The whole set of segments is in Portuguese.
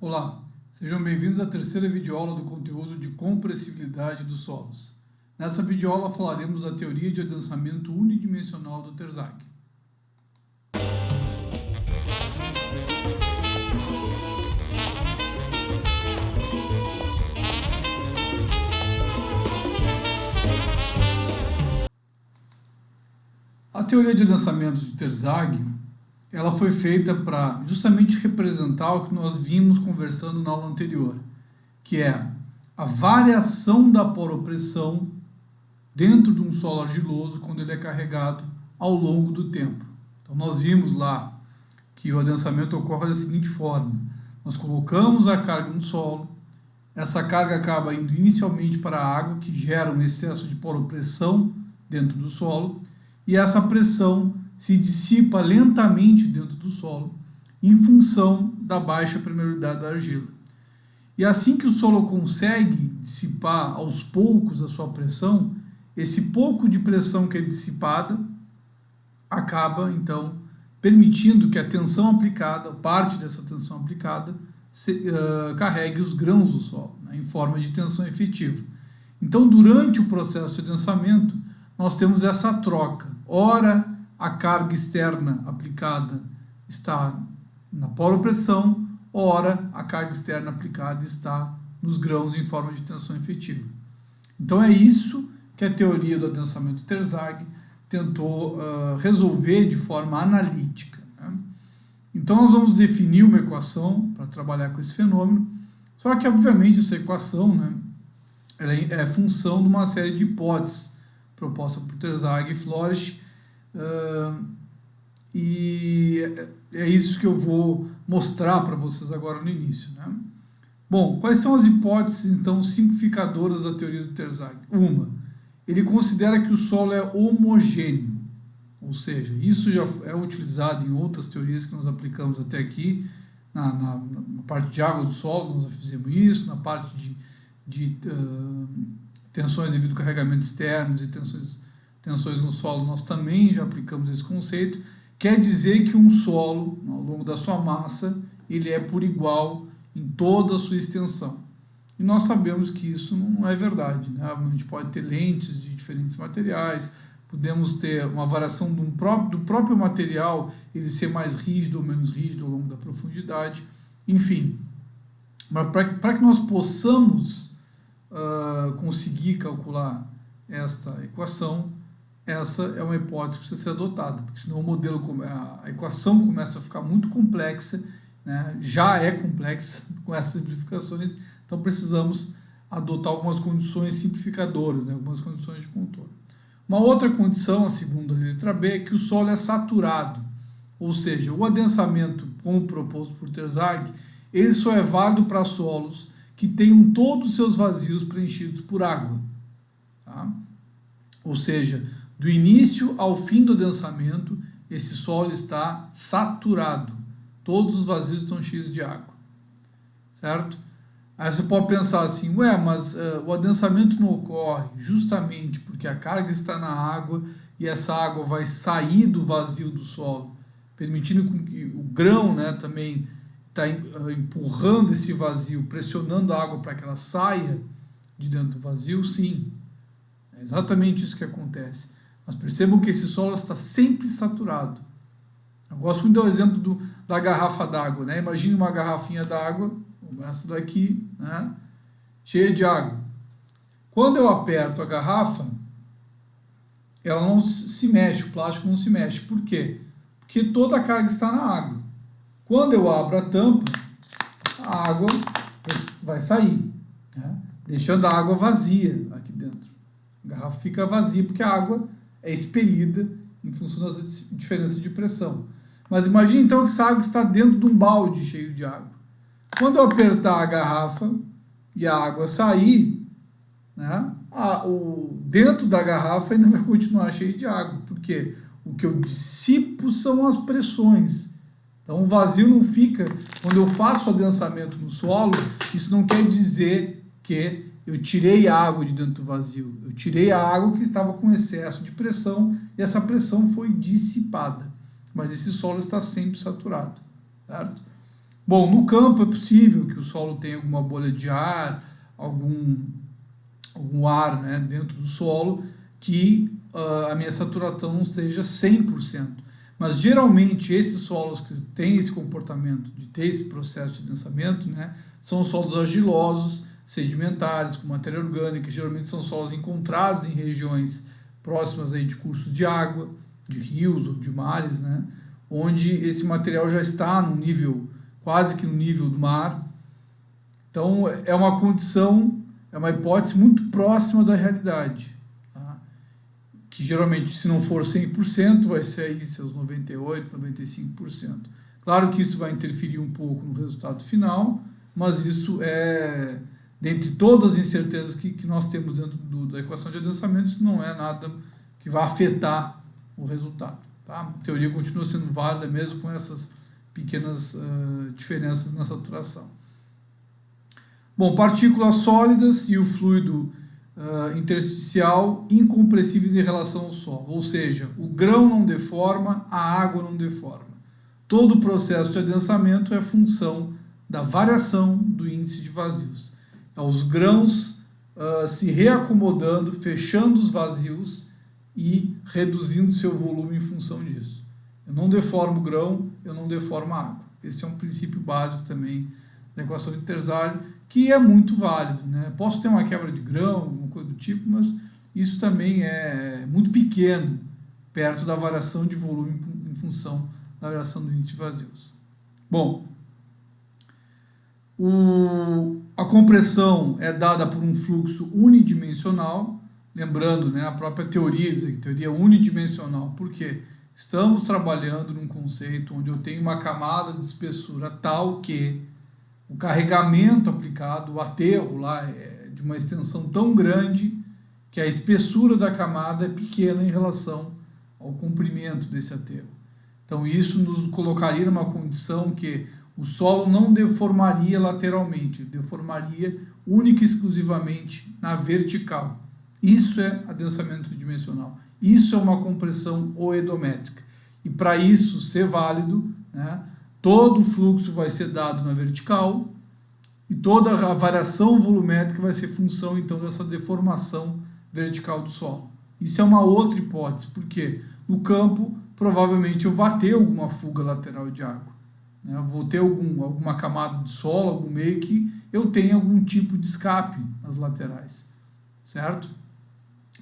Olá, sejam bem-vindos à terceira videoaula do conteúdo de compressibilidade dos solos. Nessa videoaula falaremos da teoria de adensamento unidimensional do Terzaghi. A teoria de adensamento de Terzaghi, ela foi feita para justamente representar o que nós vimos conversando na aula anterior, que é a variação da poropressão dentro de um solo argiloso quando ele é carregado ao longo do tempo. Então nós vimos lá que o adensamento ocorre da seguinte forma: nós colocamos a carga no solo, essa carga acaba indo inicialmente para a água, que gera um excesso de poropressão dentro do solo, e essa pressão se dissipa lentamente dentro do solo em função da baixa permeabilidade da argila. E assim que o solo consegue dissipar aos poucos a sua pressão, esse pouco de pressão que é dissipada acaba, então, permitindo que a tensão aplicada, parte dessa tensão aplicada, carregue os grãos do solo, né, em forma de tensão efetiva. Então, durante o processo de adensamento, nós temos essa troca. Ora, a carga externa aplicada está na poropressão, ora, a carga externa aplicada está nos grãos em forma de tensão efetiva. Então, é isso que a teoria do adensamento Terzaghi tentou resolver de forma analítica, né? Então, nós vamos definir uma equação para trabalhar com esse fenômeno, só que, obviamente, essa equação, né, ela é função de uma série de hipóteses propostas por Terzaghi e Floersch, e é isso que eu vou mostrar para vocês agora no início, né? Bom, quais são as hipóteses, então, simplificadoras da teoria do Terzaghi? Uma, ele considera que o solo é homogêneo, ou seja, isso já é utilizado em outras teorias que nós aplicamos até aqui, na parte de água do solo, nós já fizemos isso, na parte de tensões devido ao carregamento externos e tensões no solo, nós também já aplicamos esse conceito. Quer dizer que um solo, ao longo da sua massa, ele é por igual em toda a sua extensão. E nós sabemos que isso não é verdade, né? A gente pode ter lentes de diferentes materiais, podemos ter uma variação do próprio material, ele ser mais rígido ou menos rígido ao longo da profundidade, enfim. Mas para que nós possamos conseguir calcular esta equação, essa é uma hipótese que precisa ser adotada, porque senão a equação começa a ficar muito complexa, né? Já é complexa com essas simplificações, então precisamos adotar algumas condições simplificadoras, né? Algumas condições de contorno. Uma outra condição, a segunda letra B, é que o solo é saturado, ou seja, o adensamento, como proposto por Terzaghi, ele só é válido para solos que tenham todos os seus vazios preenchidos por água, tá? Ou seja, do início ao fim do adensamento, esse solo está saturado. Todos os vazios estão cheios de água, certo? Aí você pode pensar assim, mas o adensamento não ocorre justamente porque a carga está na água e essa água vai sair do vazio do solo, permitindo que o grão, né, também está empurrando esse vazio, pressionando a água para que ela saia de dentro do vazio? Sim, é exatamente isso que acontece. Mas percebam que esse solo está sempre saturado. Eu gosto muito do exemplo da garrafa d'água, né? Imagine uma garrafinha d'água, como essa daqui, né, cheia de água. Quando eu aperto a garrafa, ela não se mexe, o plástico não se mexe. Por quê? Porque toda a carga está na água. Quando eu abro a tampa, a água vai sair, né, deixando a água vazia aqui dentro. A garrafa fica vazia porque a água é expelida em função das diferenças de pressão. Mas imagine então que essa água está dentro de um balde cheio de água. Quando eu apertar a garrafa e a água sair, né, dentro da garrafa ainda vai continuar cheio de água. Por quê? O que eu dissipo são as pressões. Então o vazio não fica... Quando eu faço o adensamento no solo, isso não quer dizer que eu tirei a água de dentro do vazio. Eu tirei a água que estava com excesso de pressão e essa pressão foi dissipada. Mas esse solo está sempre saturado, certo? Bom, no campo é possível que o solo tenha alguma bolha de ar, algum ar, né, dentro do solo, que a minha saturação não seja 100%. Mas geralmente esses solos que têm esse comportamento de ter esse processo de densamento, né, são solos argilosos, sedimentares, com matéria orgânica, geralmente são solos encontrados em regiões próximas aí de cursos de água, de rios ou de mares, né, onde esse material já está no nível, quase que no nível do mar. Então é uma condição, é uma hipótese muito próxima da realidade, tá? Que geralmente, se não for 100%, vai ser aí seus 98%, 95%. Claro que isso vai interferir um pouco no resultado final, mas isso é, dentre todas as incertezas que nós temos dentro da equação de adensamento, isso não é nada que vai afetar o resultado, tá? A teoria continua sendo válida mesmo com essas pequenas diferenças na saturação. Bom, partículas sólidas e o fluido intersticial incompressíveis em relação ao solo, ou seja, o grão não deforma, a água não deforma. Todo o processo de adensamento é função da variação do índice de vazios. Então, os grãos se reacomodando, fechando os vazios e reduzindo seu volume em função disso. Eu não deformo o grão, eu não deformo a água. Esse é um princípio básico também da equação de Terzaghi, que é muito válido, né? Posso ter uma quebra de grão, alguma coisa do tipo, mas isso também é muito pequeno perto da variação de volume em função da variação do índice de vazios. Bom, a compressão é dada por um fluxo unidimensional, lembrando, né, a própria teoria diz aqui, teoria unidimensional, porque estamos trabalhando num conceito onde eu tenho uma camada de espessura tal que o carregamento aplicado, o aterro lá é de uma extensão tão grande que a espessura da camada é pequena em relação ao comprimento desse aterro. Então isso nos colocaria numa condição que o solo não deformaria lateralmente, deformaria única e exclusivamente na vertical. Isso é adensamento tridimensional. Isso é uma compressão oedométrica. E para isso ser válido, né, todo o fluxo vai ser dado na vertical e toda a variação volumétrica vai ser função, então, dessa deformação vertical do solo. Isso é uma outra hipótese, porque no campo, provavelmente, eu vou ter alguma fuga lateral de água, né? Eu vou ter alguma camada de solo, algum meio que eu tenha algum tipo de escape nas laterais, certo?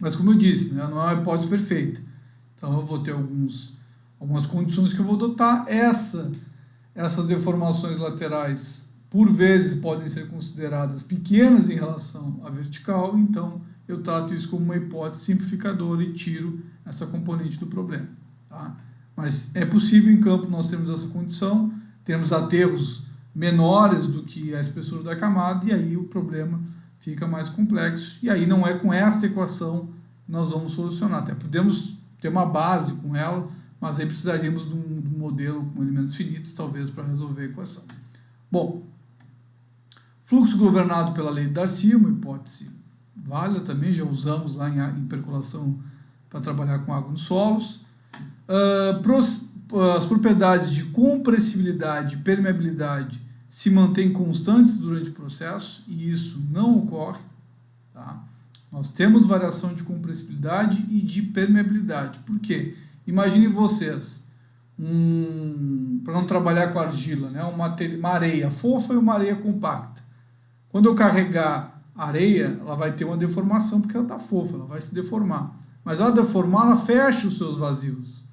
Mas, como eu disse, né, não é uma hipótese perfeita. Então, eu vou ter algumas condições que eu vou adotar. Essas deformações laterais, por vezes, podem ser consideradas pequenas em relação à vertical, então eu trato isso como uma hipótese simplificadora e tiro essa componente do problema, tá? Mas é possível em campo nós termos essa condição, temos aterros menores do que a espessura da camada, e aí o problema fica mais complexo, e aí não é com esta equação que nós vamos solucionar. Até podemos ter uma base com ela, mas aí precisaríamos de um modelo com elementos finitos, talvez, para resolver a equação. Bom, fluxo governado pela lei de Darcy, uma hipótese válida também, já usamos lá em percolação para trabalhar com água nos solos. As propriedades de compressibilidade e permeabilidade se mantêm constantes durante o processo, e isso não ocorre, tá? Nós temos variação de compressibilidade e de permeabilidade. Por quê? Imaginem vocês, para não trabalhar com argila, né, uma areia fofa e uma areia compacta. Quando eu carregar a areia, ela vai ter uma deformação, porque ela está fofa, ela vai se deformar. Mas ao deformar, ela fecha os seus vazios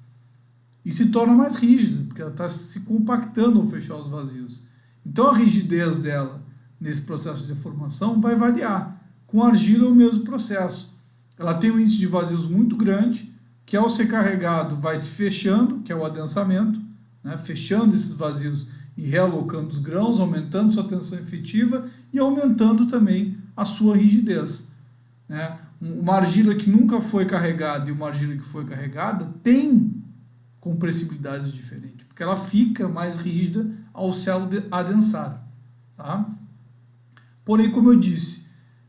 e se torna mais rígida, porque ela está se compactando ao fechar os vazios. Então a rigidez dela nesse processo de deformação vai variar. Com a argila é o mesmo processo. Ela tem um índice de vazios muito grande, que ao ser carregado vai se fechando, que é o adensamento, né, fechando esses vazios e realocando os grãos, aumentando sua tensão efetiva e aumentando também a sua rigidez, né? Uma argila que nunca foi carregada e uma argila que foi carregada tem compressibilidades diferentes, porque ela fica mais rígida ao se adensar, tá? Porém, como eu disse,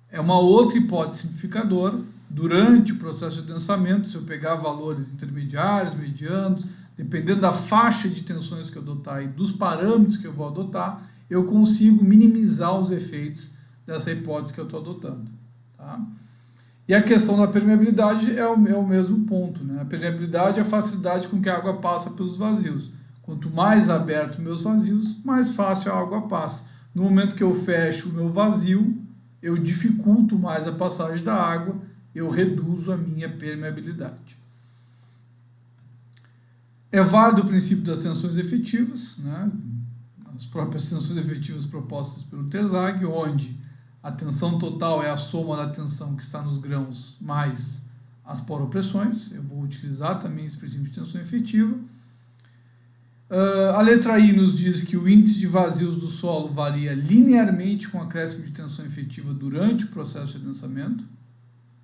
é uma outra hipótese simplificadora. Durante o processo de adensamento, se eu pegar valores intermediários, medianos, dependendo da faixa de tensões que eu adotar e dos parâmetros que eu vou adotar, eu consigo minimizar os efeitos dessa hipótese que eu estou adotando. Tá? E a questão da permeabilidade é o mesmo ponto, né? A permeabilidade é a facilidade com que a água passa pelos vazios. Quanto mais aberto meus vazios, mais fácil a água passa. No momento que eu fecho o meu vazio, eu dificulto mais a passagem da água, eu reduzo a minha permeabilidade. É válido o princípio das tensões efetivas, né? As próprias tensões efetivas propostas pelo Terzaghi, onde a tensão total é a soma da tensão que está nos grãos mais as poropressões. Eu vou utilizar também esse princípio de tensão efetiva. A letra I nos diz que o índice de vazios do solo varia linearmente com o acréscimo de tensão efetiva durante o processo de adensamento.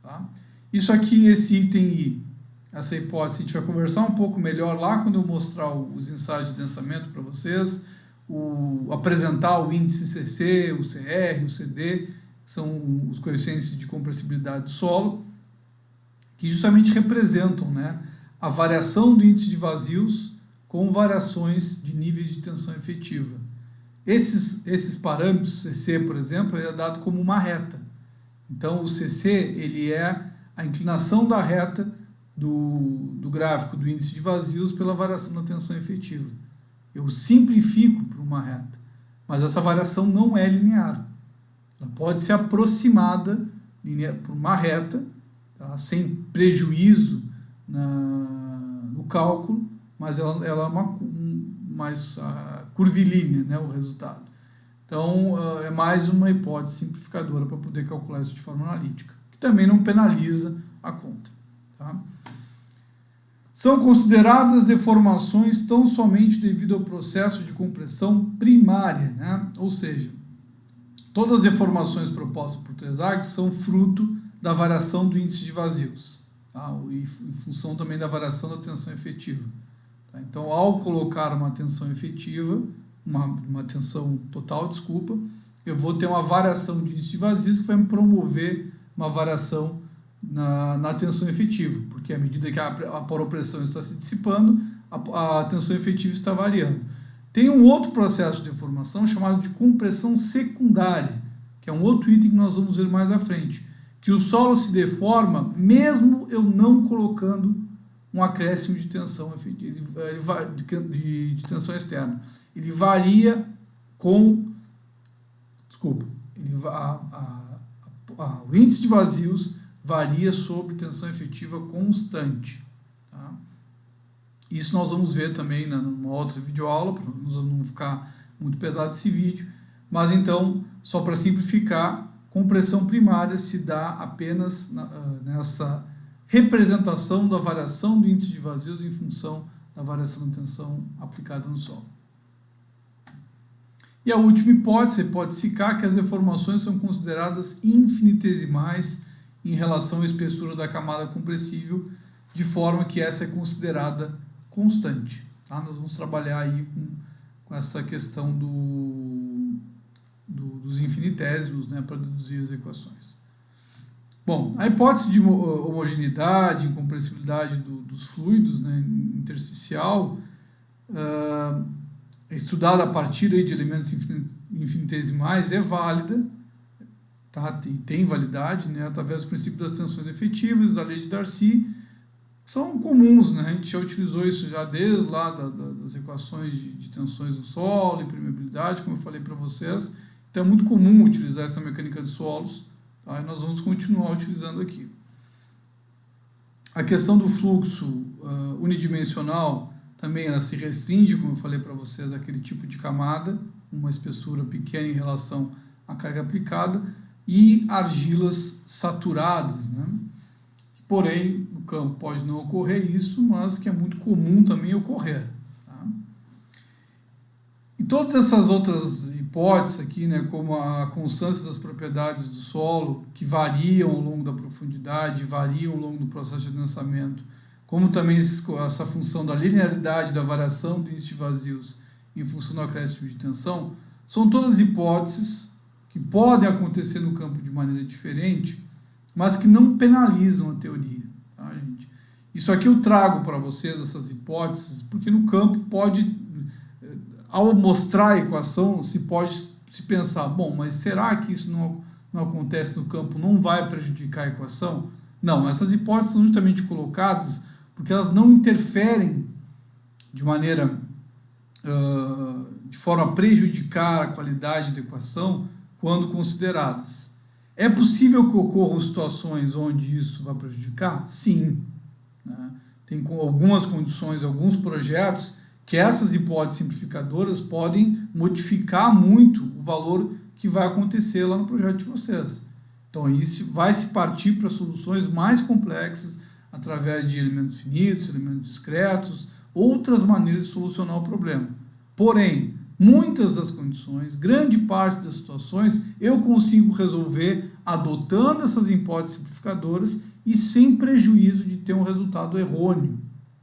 Tá? Isso aqui, esse item I, essa hipótese, a gente vai conversar um pouco melhor lá quando eu mostrar os ensaios de adensamento para vocês, apresentar o índice CC, o CR, o CD, que são os coeficientes de compressibilidade do solo, que justamente representam, né, a variação do índice de vazios com variações de níveis de tensão efetiva. Esses parâmetros, CC, por exemplo, ele é dado como uma reta. Então, o CC ele é a inclinação da reta do gráfico do índice de vazios pela variação da tensão efetiva. Eu simplifico para uma reta, mas essa variação não é linear. Ela pode ser aproximada por uma reta, tá? Sem prejuízo no cálculo, mas ela é mais curvilínea, né, o resultado. Então, é mais uma hipótese simplificadora para poder calcular isso de forma analítica, que também não penaliza a conta. Tá? São consideradas deformações tão somente devido ao processo de compressão primária, né? Ou seja, todas as deformações propostas por Terzaghi são fruto da variação do índice de vazios, tá? E em função também da variação da tensão efetiva. Tá? Então, ao colocar uma tensão efetiva, uma tensão total, desculpa, eu vou ter uma variação de índice de vazios que vai me promover uma variação na tensão efetiva, porque à medida que a poropressão está se dissipando, a tensão efetiva está variando. Tem um outro processo de deformação chamado de compressão secundária, que é um outro item que nós vamos ver mais à frente, que o solo se deforma mesmo eu não colocando um acréscimo de tensão de tensão externa. Ele varia com... Desculpa. O índice de vazios varia sobre tensão efetiva constante. Tá? Isso nós vamos ver também numa outra videoaula, para não ficar muito pesado esse vídeo. Mas então, só para simplificar, compressão primária se dá apenas nessa representação da variação do índice de vazios em função da variação da tensão aplicada no solo. E a última hipótese, a hipótese K, que as deformações são consideradas infinitesimais em relação à espessura da camada compressível, de forma que essa é considerada constante. Tá? Nós vamos trabalhar aí com essa questão dos infinitésimos, né, para deduzir as equações. Bom, a hipótese de homogeneidade, incompressibilidade dos fluidos, né, intersticial, estudada a partir aí de elementos infinitesimais, é válida, tá? E tem validade, né, através do princípio das tensões efetivas, da lei de Darcy, são comuns, né? A gente já utilizou isso já desde lá das equações de tensões do solo e permeabilidade, como eu falei para vocês. Então é muito comum utilizar essa mecânica de solos, tá? E nós vamos continuar utilizando aqui. A questão do fluxo unidimensional também ela se restringe, como eu falei para vocês, àquele tipo de camada, uma espessura pequena em relação à carga aplicada, e argilas saturadas, né? Porém, no campo pode não ocorrer isso, mas que é muito comum também ocorrer. Tá? E todas essas outras hipóteses aqui, né, como a constância das propriedades do solo, que variam ao longo da profundidade, variam ao longo do processo de adensamento, como também essa função da linearidade da variação do índice de vazios em função do acréscimo de tensão, são todas hipóteses que podem acontecer no campo de maneira diferente, mas que não penalizam a teoria, tá, gente? Isso aqui eu trago para vocês, essas hipóteses, porque no campo pode, ao mostrar a equação, se pode se pensar, bom, mas será que isso não acontece no campo, não vai prejudicar a equação? Não, essas hipóteses são justamente colocadas porque elas não interferem de maneira, de forma a prejudicar a qualidade da equação quando consideradas. É possível que ocorram situações onde isso vai prejudicar? Sim. Né? Tem algumas condições, alguns projetos que essas hipóteses simplificadoras podem modificar muito o valor que vai acontecer lá no projeto de vocês. Então, isso vai se partir para soluções mais complexas através de elementos finitos, elementos discretos, outras maneiras de solucionar o problema. Porém, muitas das condições, grande parte das situações, eu consigo resolver adotando essas hipóteses simplificadoras e sem prejuízo de ter um resultado errôneo.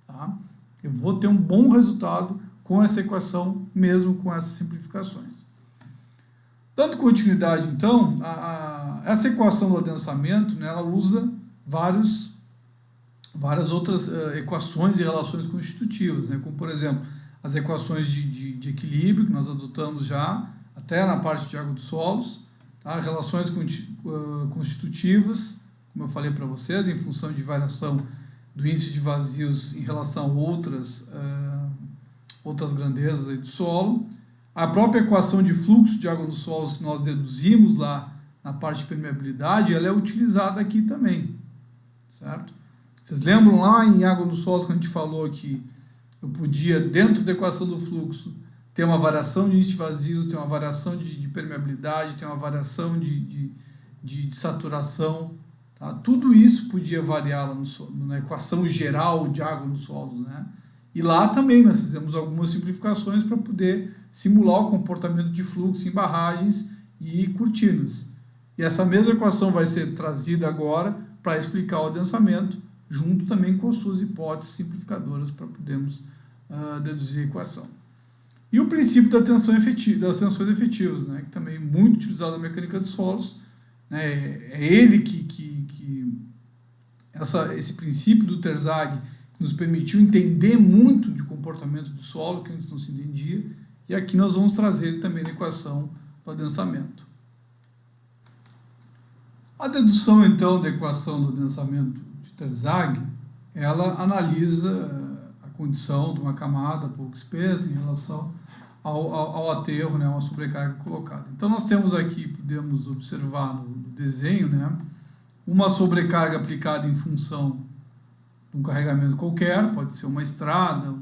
Tá? Eu vou ter um bom resultado com essa equação, mesmo com essas simplificações. Dando continuidade, então, essa equação do adensamento, né, ela usa várias outras equações e relações constitutivas, né, como, por exemplo, as equações de equilíbrio, que nós adotamos já, até na parte de água dos solos, tá? Relações constitutivas, como eu falei para vocês, em função de variação do índice de vazios em relação a outras grandezas aí do solo. A própria equação de fluxo de água nos solos que nós deduzimos lá na parte de permeabilidade, ela é utilizada aqui também, certo? Vocês lembram lá em água nos solos que a gente falou que eu podia, dentro da equação do fluxo, ter uma variação de índice de vazios, ter uma variação de permeabilidade, ter uma variação de saturação, tá? Tudo isso podia variar lá na equação geral de água nos solos, né? E lá também nós fizemos algumas simplificações para poder simular o comportamento de fluxo em barragens e cortinas. E essa mesma equação vai ser trazida agora para explicar o adensamento, junto também com as suas hipóteses simplificadoras para podermos deduzir a equação. E o princípio da tensão efetiva, das tensões efetivas, né, que também é muito utilizado na mecânica dos solos, né, é ele esse princípio do Terzaghi nos permitiu entender muito de comportamento do solo, que antes não se entendia, e aqui nós vamos trazer ele também na equação do adensamento. A dedução, então, da equação do adensamento de Terzaghi, ela analisa a condição de uma camada pouco espessa em relação ao aterro, né, uma sobrecarga colocada. Então, nós temos aqui, podemos observar no desenho, né, uma sobrecarga aplicada em função de um carregamento qualquer, pode ser uma estrada,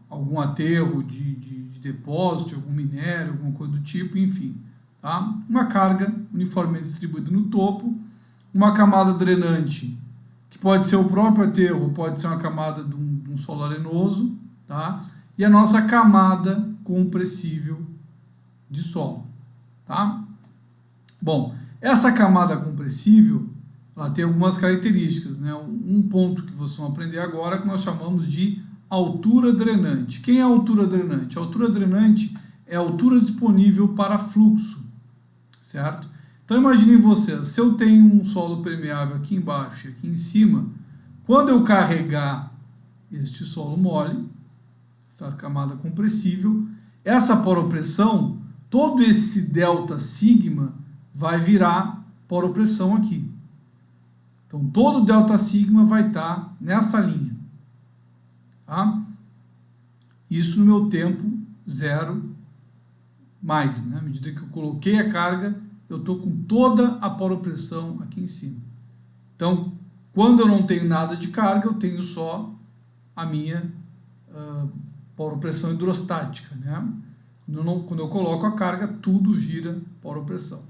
algum aterro de depósito, algum minério, alguma coisa do tipo, enfim. Tá? Uma carga uniformemente distribuída no topo, uma camada drenante, que pode ser o próprio aterro, pode ser uma camada de um solo arenoso, tá? E a nossa camada compressível de solo. Tá? Bom, essa camada compressível, ela tem algumas características, né? Um ponto que vocês vão aprender agora que nós chamamos de altura drenante. Quem é a altura drenante? A altura drenante é a altura disponível para fluxo, certo? Então imaginem vocês, se eu tenho um solo permeável aqui embaixo e aqui em cima, quando eu carregar este solo mole, essa camada compressível, essa poropressão, todo esse delta sigma vai virar poropressão aqui. Então, todo o delta sigma vai estar nessa linha. Tá? Isso no meu tempo zero mais, né? À medida que eu coloquei a carga, eu estou com toda a poropressão aqui em cima. Então, quando eu não tenho nada de carga, eu tenho só a minha poropressão hidrostática, né? Quando eu coloco a carga, tudo vira poropressão.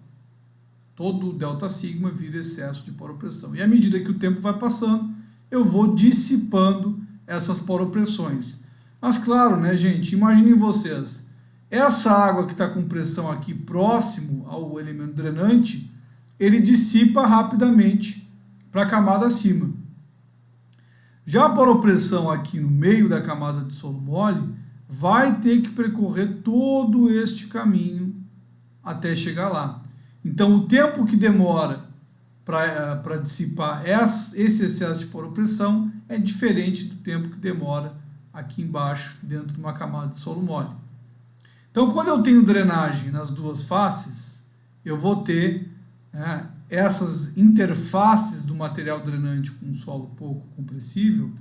Todo o delta sigma vira excesso de poropressão. E à medida que o tempo vai passando, eu vou dissipando essas poropressões. Mas claro, né, gente, imaginem vocês, essa água que está com pressão aqui próximo ao elemento drenante, ele dissipa rapidamente para a camada acima. Já a poropressão aqui no meio da camada de solo mole vai ter que percorrer todo este caminho até chegar lá. Então, o tempo que demora para dissipar esse excesso de poropressão é diferente do tempo que demora aqui embaixo, dentro de uma camada de solo mole. Então, quando eu tenho drenagem nas duas faces, eu vou ter, né, essas interfaces do material drenante com um solo pouco compressível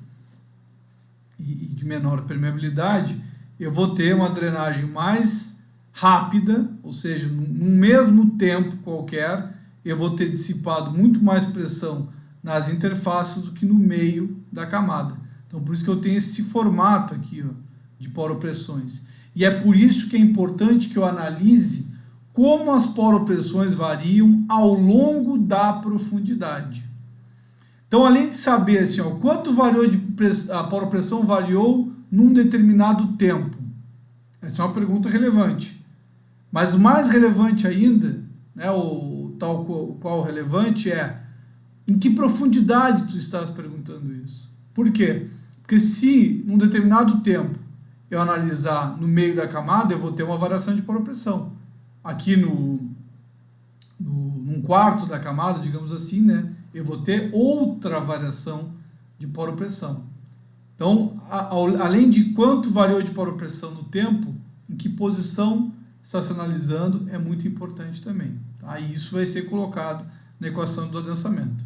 e de menor permeabilidade, eu vou ter uma drenagem mais rápida, ou seja, no mesmo tempo qualquer, eu vou ter dissipado muito mais pressão nas interfaces do que no meio da camada. Então, por isso que eu tenho esse formato aqui, ó, de poropressões. E é por isso que é importante que eu analise como as poropressões variam ao longo da profundidade. Então, além de saber assim, ó, quanto variou a poropressão variou num determinado tempo. Essa é uma pergunta relevante. Mas o mais relevante ainda, né, o tal qual relevante é em que profundidade tu estás perguntando isso. Por quê? Porque se num determinado tempo eu analisar no meio da camada, eu vou ter uma variação de poropressão. Aqui num quarto da camada, digamos assim, né, eu vou ter outra variação de poropressão. Então, além de quanto variou de poropressão no tempo, em que posição está se analisando é muito importante também. Tá? E isso vai ser colocado na equação do adensamento.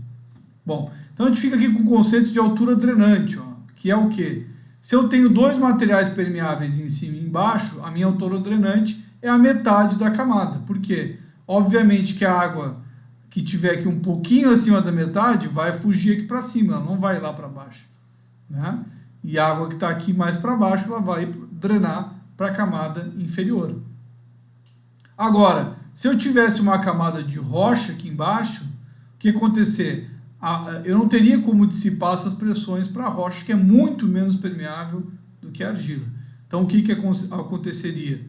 Bom, então a gente fica aqui com o conceito de altura drenante, ó, que é o quê? Se eu tenho dois materiais permeáveis em cima e embaixo, a minha altura drenante é a metade da camada. Por quê? Obviamente que a água que tiver aqui um pouquinho acima da metade vai fugir aqui para cima, ela não vai lá para baixo. Né? E a água que está aqui mais para baixo, ela vai drenar para a camada inferior. Agora, se eu tivesse uma camada de rocha aqui embaixo, o que ia acontecer? Eu não teria como dissipar essas pressões para a rocha, que é muito menos permeável do que a argila. Então, o que aconteceria?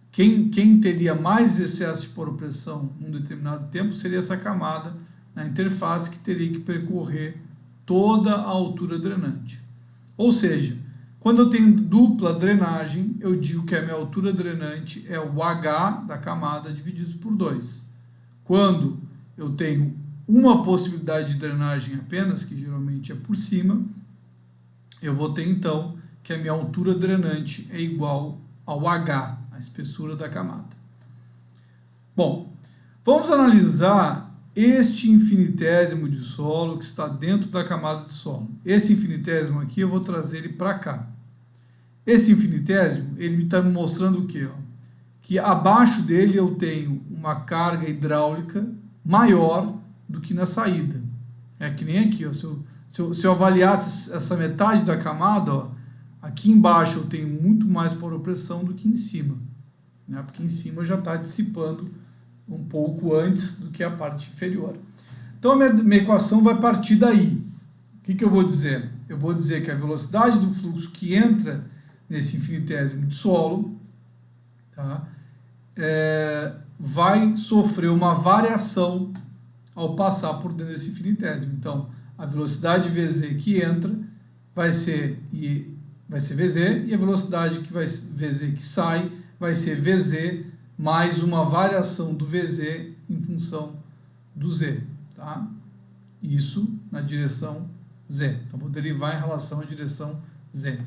Quem teria mais excesso de poropressão num determinado tempo seria essa camada na interface que teria que percorrer toda a altura drenante. Ou seja, quando eu tenho dupla drenagem, eu digo que a minha altura drenante é o H da camada dividido por 2. Quando eu tenho uma possibilidade de drenagem apenas, que geralmente é por cima, eu vou ter então que a minha altura drenante é igual ao H, a espessura da camada. Bom, vamos analisar este infinitésimo de solo que está dentro da camada de solo. Esse infinitésimo aqui eu vou trazer ele para cá. Esse infinitésimo, ele está me mostrando o quê? Que abaixo dele eu tenho uma carga hidráulica maior do que na saída. É que nem aqui, ó, se eu avaliasse essa metade da camada, ó, aqui embaixo eu tenho muito mais poropressão do que em cima, né? Porque em cima já está dissipando um pouco antes do que a parte inferior. Então a minha equação vai partir daí. O que eu vou dizer? Eu vou dizer que a velocidade do fluxo que entra nesse infinitésimo de solo, tá, vai sofrer uma variação ao passar por dentro desse infinitésimo. Então, a velocidade Vz que entra vai ser Vz, e a velocidade Vz que sai vai ser Vz mais uma variação do Vz em função do Z. Tá? Isso na direção Z. Então, vou derivar em relação à direção Z.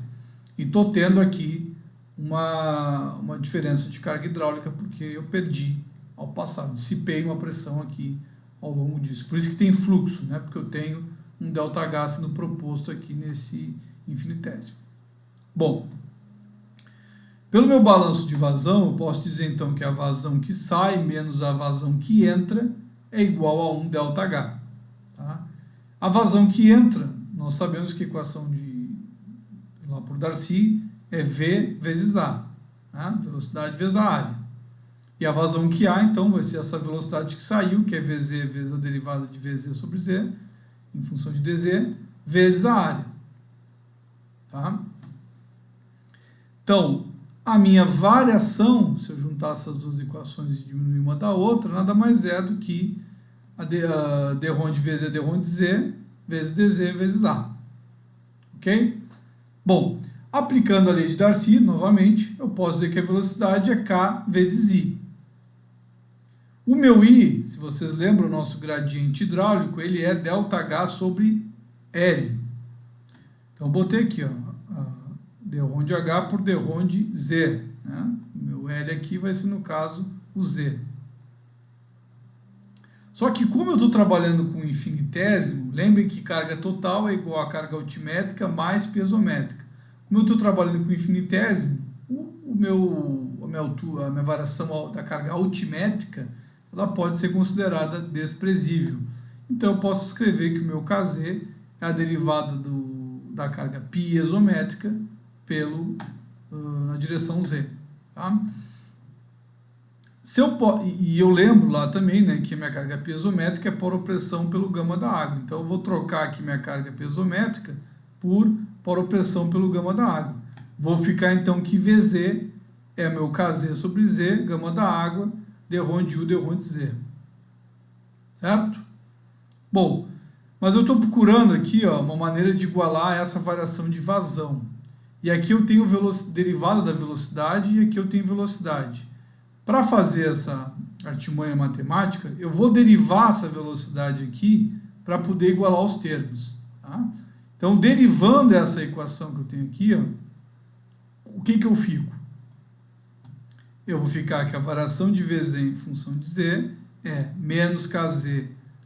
E estou tendo aqui uma diferença de carga hidráulica porque eu perdi ao passar. Dissipei uma pressão aqui ao longo disso. Por isso que tem fluxo, né? Porque eu tenho um ΔH sendo proposto aqui nesse infinitésimo. Bom, pelo meu balanço de vazão, eu posso dizer então que a vazão que sai menos a vazão que entra é igual a 1 ΔH. Tá? A vazão que entra, nós sabemos que a equação lá por Darcy é V vezes A, né? Velocidade vezes a área. E a vazão que há, então, vai ser essa velocidade que saiu, que é Vz vezes a derivada de Vz sobre Z, em função de dz, vezes a área. Tá? Então, a minha variação, se eu juntar essas duas equações e diminuir uma da outra, nada mais é do que a d-RON de Vz, d-RON de Z, vezes dz, vezes A. Ok? Bom, aplicando a lei de Darcy, novamente, eu posso dizer que a velocidade é k vezes I. O meu I, se vocês lembram, o nosso gradiente hidráulico, ele é ΔH sobre L. Então, eu botei aqui, ó, dρ de H por dρ de Z. Né? O meu L aqui vai ser, no caso, o Z. Só que como eu estou trabalhando com infinitésimo, lembrem que carga total é igual a carga altimétrica mais pesométrica. Como eu estou trabalhando com infinitésimo, a minha variação da carga altimétrica ela pode ser considerada desprezível. Então, eu posso escrever que o meu Kz é a derivada da carga piezométrica na direção Z. Tá? E eu lembro lá também, né, que a minha carga piezométrica é poropressão pelo gama da água. Então, eu vou trocar aqui minha carga piezométrica por poropressão pelo gama da água. Vou ficar, então, que Vz é meu Kz sobre Z, gama da água, dρ de U, dρ de Z. Certo? Bom, mas eu estou procurando aqui uma maneira de igualar essa variação de vazão. E aqui eu tenho derivada da velocidade e aqui eu tenho velocidade. Para fazer essa artimanha matemática, eu vou derivar essa velocidade aqui para poder igualar os termos. Tá? Então, derivando essa equação que eu tenho aqui, o que eu fico? Eu vou ficar que a variação de Vz em função de Z é menos Kz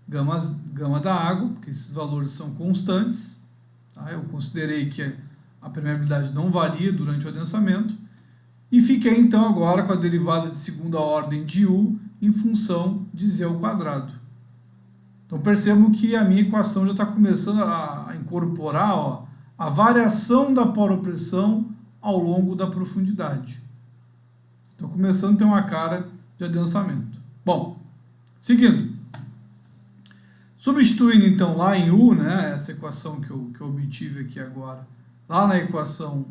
gama da água, porque esses valores são constantes. Tá? Eu considerei que a permeabilidade não varia durante o adensamento. E fiquei, então, agora com a derivada de segunda ordem de U em função de Z ao quadrado. Então, percebam que a minha equação já está começando a incorporar a variação da poropressão ao longo da profundidade. Estou começando a ter uma cara de adensamento. Bom, seguindo. Substituindo, então, lá em U, né, essa equação que eu obtive aqui agora, lá na equação,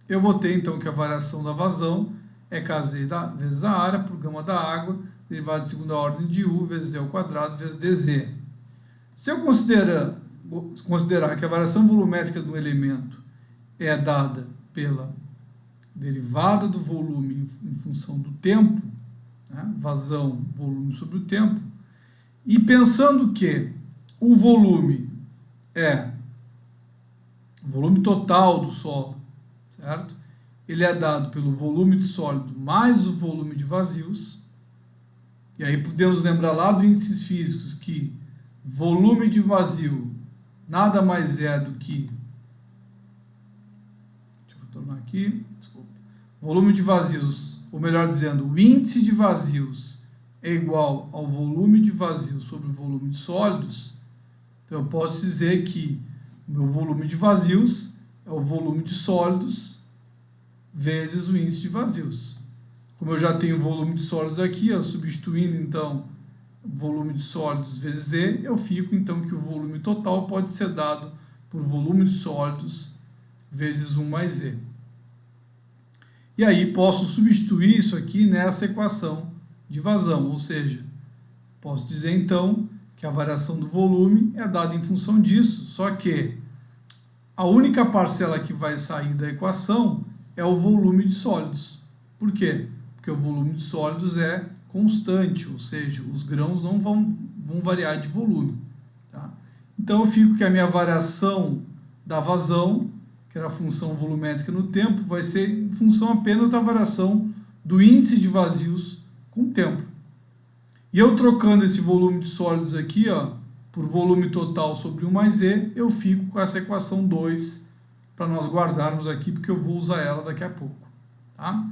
eu vou ter, então, que a variação da vazão é Kz vezes a área por gama da água, derivada de segunda ordem de U vezes Z ao quadrado vezes dz. Se eu considerar que a variação volumétrica do elemento é dada pela derivada do volume em função do tempo, né? Vazão, volume sobre o tempo, e pensando que o volume é o volume total do solo, certo? Ele é dado pelo volume de sólido mais o volume de vazios, e aí podemos lembrar lá dos índices físicos que volume de vazio nada mais é do que, deixa eu retornar aqui, desculpa, volume de vazios, ou melhor dizendo, o índice de vazios é igual ao volume de vazios sobre o volume de sólidos. Então eu posso dizer que o meu volume de vazios é o volume de sólidos vezes o índice de vazios. Como eu já tenho o volume de sólidos aqui, substituindo então volume de sólidos vezes Z, eu fico então que o volume total pode ser dado por volume de sólidos vezes 1 mais Z. E aí posso substituir isso aqui nessa equação de vazão, ou seja, posso dizer então que a variação do volume é dada em função disso, só que a única parcela que vai sair da equação é o volume de sólidos. Por quê? Porque o volume de sólidos é constante, ou seja, os grãos não vão variar de volume. Tá? Então eu fico que a minha variação da vazão, que era a função volumétrica no tempo, vai ser em função apenas da variação do índice de vazios com o tempo. E eu trocando esse volume de sólidos aqui, por volume total sobre 1 mais Z, eu fico com essa equação 2 para nós guardarmos aqui, porque eu vou usar ela daqui a pouco. Tá?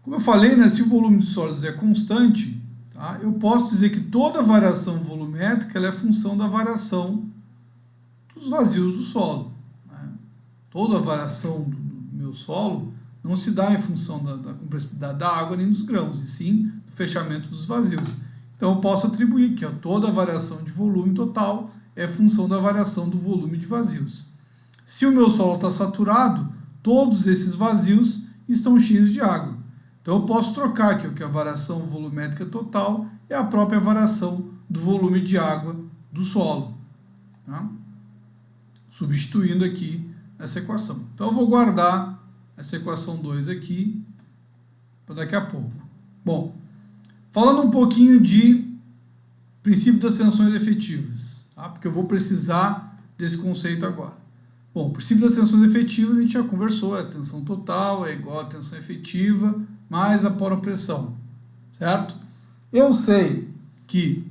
Como eu falei, né, se o volume de sólidos é constante, tá, eu posso dizer que toda variação volumétrica ela é função da variação dos vazios do solo. Né? Toda a variação do meu solo não se dá em função da compressibilidade da água nem dos grãos, e sim do fechamento dos vazios. Então eu posso atribuir que toda a variação de volume total é função da variação do volume de vazios. Se o meu solo está saturado, todos esses vazios estão cheios de água. Então eu posso trocar aqui que a variação volumétrica total é a própria variação do volume de água do solo. Tá? Substituindo aqui essa equação. Então eu vou guardar essa equação 2 aqui para daqui a pouco. Bom, falando um pouquinho de princípio das tensões efetivas, tá? Porque eu vou precisar desse conceito agora. Bom, o princípio das tensões efetivas a gente já conversou, a tensão total é igual à tensão efetiva mais a poropressão, certo? Eu sei que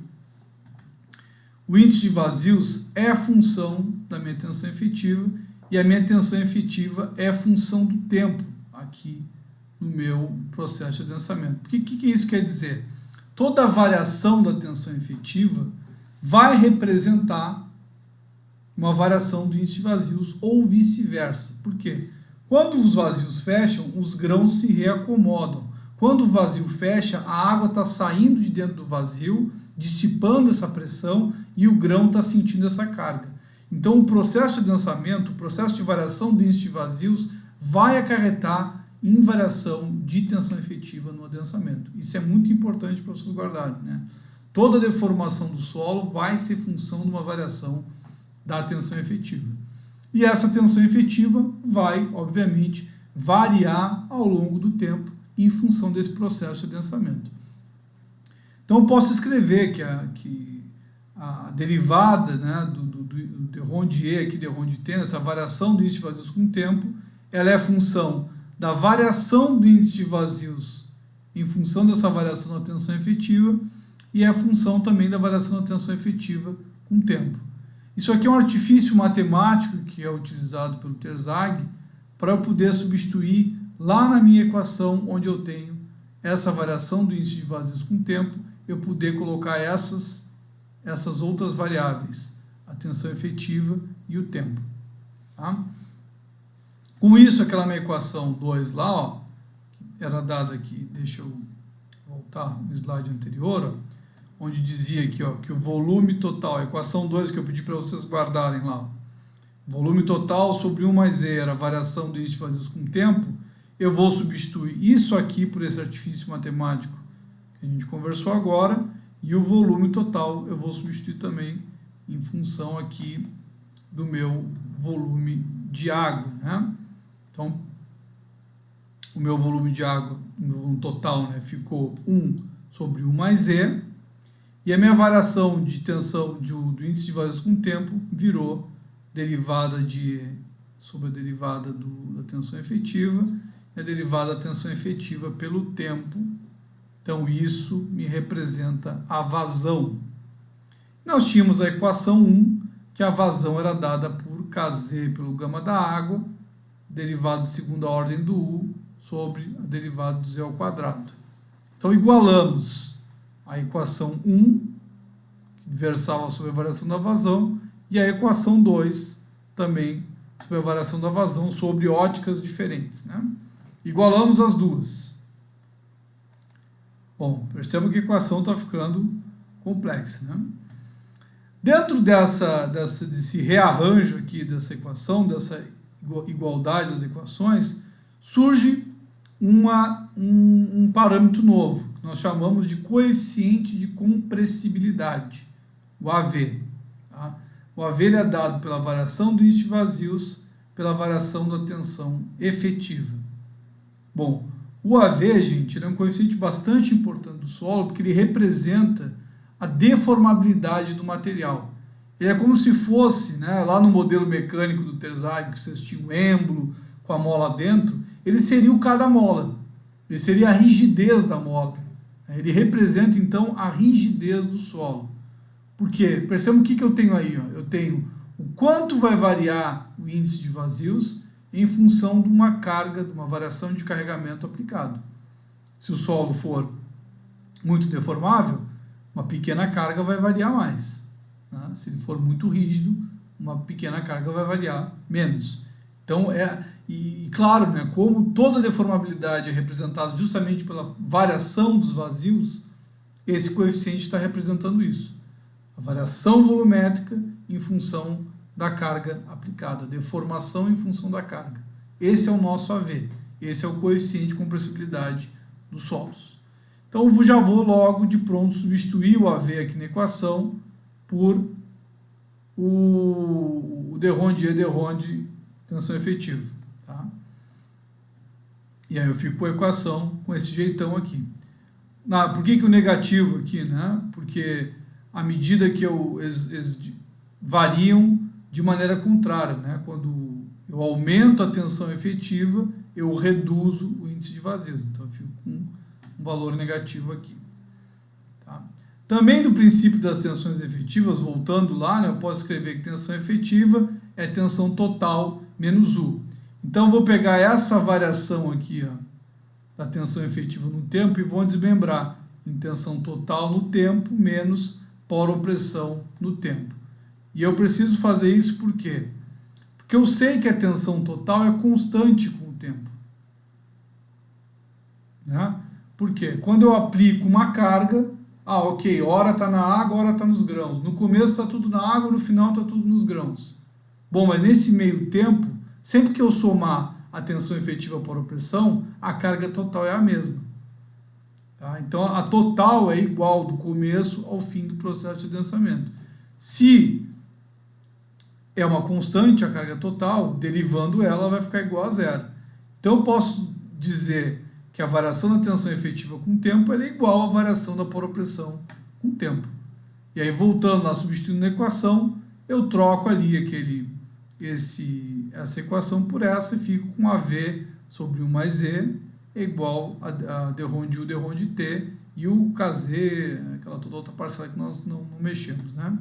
o índice de vazios é função da minha tensão efetiva e a minha tensão efetiva é função do tempo aqui no meu processo de adensamento. O que isso quer dizer? Toda variação da tensão efetiva vai representar uma variação do índice de vazios ou vice-versa. Por quê? Quando os vazios fecham, os grãos se reacomodam. Quando o vazio fecha, a água está saindo de dentro do vazio, dissipando essa pressão e o grão está sentindo essa carga. Então, o processo de adensamento, o processo de variação do índice de vazios vai acarretar em variação de tensão efetiva no adensamento. Isso é muito importante para vocês guardarem, né? Toda deformação do solo vai ser função de uma variação da tensão efetiva. E essa tensão efetiva vai, obviamente, variar ao longo do tempo em função desse processo de adensamento. Então, eu posso escrever que a derivada, né, do de Rondier, aqui de Rondier, essa variação do índice de vazios com o tempo, ela é função da variação do índice de vazios em função dessa variação da tensão efetiva e é função também da variação da tensão efetiva com o tempo. Isso aqui é um artifício matemático que é utilizado pelo Terzaghi para eu poder substituir lá na minha equação, onde eu tenho essa variação do índice de vazios com o tempo, eu poder colocar essas outras variáveis, a tensão efetiva e o tempo. Tá? Com isso, aquela minha equação 2 lá, ó, que era dada aqui, deixa eu voltar no slide anterior, ó, onde dizia aqui, ó, que o volume total, a equação 2 que eu pedi para vocês guardarem lá, ó, volume total sobre 1 mais E era a variação do índice de vazios com o tempo, eu vou substituir isso aqui por esse artifício matemático que a gente conversou agora, e o volume total eu vou substituir também em função aqui do meu volume de água, né? Então, o meu volume de água, o meu volume total, né, ficou 1 sobre 1 mais E, e a minha variação de tensão do índice de vazios com o tempo virou derivada de E sobre a derivada da tensão efetiva, e a derivada da tensão efetiva pelo tempo. Então, isso me representa a vazão. Nós tínhamos a equação 1, que a vazão era dada por Kz pelo gama da água, derivada de segunda ordem do U, sobre a derivada do Z ao quadrado. Então, igualamos a equação 1, que versava sobre a variação da vazão, e a equação 2, também sobre a variação da vazão, sobre óticas diferentes, né? Igualamos as duas. Bom, percebam que a equação está ficando complexa, né? Dentro desse rearranjo aqui dessa equação, dessa igualdade das equações, surge um parâmetro novo, que nós chamamos de coeficiente de compressibilidade, o AV. Tá? O AV ele é dado pela variação do índice de vazios, pela variação da tensão efetiva. Bom, o AV, gente, ele é um coeficiente bastante importante do solo, porque ele representa a deformabilidade do material. Ele é como se fosse, né, lá no modelo mecânico do Terzaghi, que vocês tinham um êmbolo com a mola dentro, ele seria o cada mola. Ele seria a rigidez da mola. Ele representa, então, a rigidez do solo. Por quê? Percebam o que eu tenho aí. Ó. Eu tenho o quanto vai variar o índice de vazios em função de uma carga, de uma variação de carregamento aplicado. Se o solo for muito deformável, uma pequena carga vai variar mais. Né? Se ele for muito rígido, uma pequena carga vai variar menos. Então, claro, né, como toda deformabilidade é representada justamente pela variação dos vazios, esse coeficiente está representando isso. A variação volumétrica em função da carga aplicada, deformação em função da carga. Esse é o nosso AV, esse é o coeficiente de compressibilidade dos solos. Então, eu já vou logo de pronto substituir o AV aqui na equação por o de Rondier tensão efetiva. Tá? E aí eu fico com a equação com esse jeitão aqui. Por que o negativo aqui, né? Porque à medida que eles variam de maneira contrária, né? Quando eu aumento a tensão efetiva, eu reduzo o índice de vazios. Então eu fico com um valor negativo aqui. Tá? Também do princípio das tensões efetivas, voltando lá, né? Eu posso escrever que tensão efetiva é tensão total menos U. Então eu vou pegar essa variação aqui, ó, da tensão efetiva no tempo e vou desmembrar em tensão total no tempo menos poropressão no tempo. E eu preciso fazer isso por quê? Porque eu sei que a tensão total é constante com o tempo. Né? Por quê? Quando eu aplico uma carga, ok, hora está na água, hora está nos grãos. No começo está tudo na água, no final está tudo nos grãos. Bom, mas nesse meio tempo, sempre que eu somar a tensão efetiva por opressão, a carga total é a mesma. Tá? Então, a total é igual do começo ao fim do processo de adensamento. Se é uma constante a carga total, derivando ela vai ficar igual a zero. Então, eu posso dizer que a variação da tensão efetiva com o tempo é igual à variação da poropressão com o tempo. E aí, voltando lá, substituindo na equação, eu troco ali essa equação por essa e fico com AV sobre 1 mais E é igual a d ρ de U, d ρ de T, e o KZ, aquela toda outra parcela que nós não mexemos, né?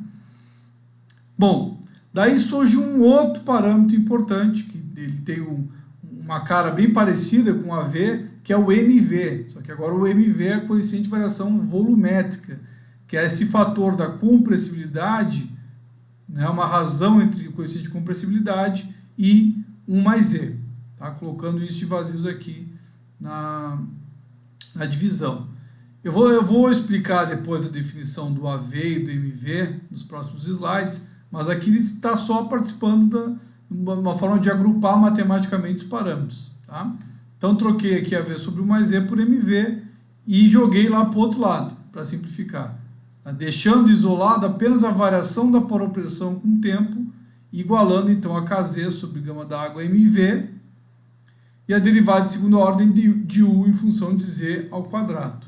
Bom, daí surge um outro parâmetro importante, que ele tem uma cara bem parecida com o AV, que é o MV, só que agora o MV é a coeficiente de variação volumétrica, que é esse fator da compressibilidade, né, uma razão entre o coeficiente de compressibilidade e 1 mais E, tá? Colocando o índice de vazios aqui na divisão. Eu vou explicar depois a definição do AV e do MV nos próximos slides, mas aqui ele está só participando de uma forma de agrupar matematicamente os parâmetros. Tá? Então, troquei aqui AV sobre 1 mais E por MV e joguei lá para o outro lado, para simplificar. Tá? Deixando isolado apenas a variação da poropressão com o tempo, igualando então a Kz sobre gama da água MV e a derivada de segunda ordem de U em função de Z ao quadrado.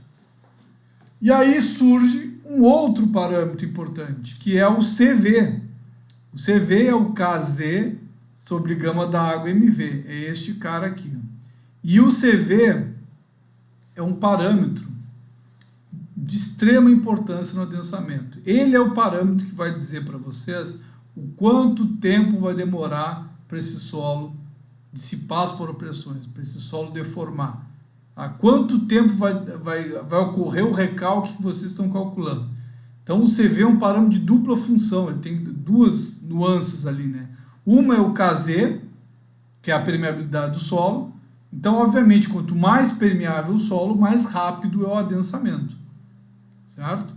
E aí surge um outro parâmetro importante, que é o CV. O CV é o Kz sobre gama da água MV, é este cara aqui. E o CV é um parâmetro de extrema importância no adensamento. Ele é o parâmetro que vai dizer para vocês o quanto tempo vai demorar para esse solo dissipar as poropressões, para esse solo deformar. Tá? Quanto tempo vai ocorrer o recalque que vocês estão calculando. Então o CV é um parâmetro de dupla função, ele tem duas nuances ali, né? Uma é o Kz, que é a permeabilidade do solo. Então, obviamente, quanto mais permeável o solo, mais rápido é o adensamento. Certo?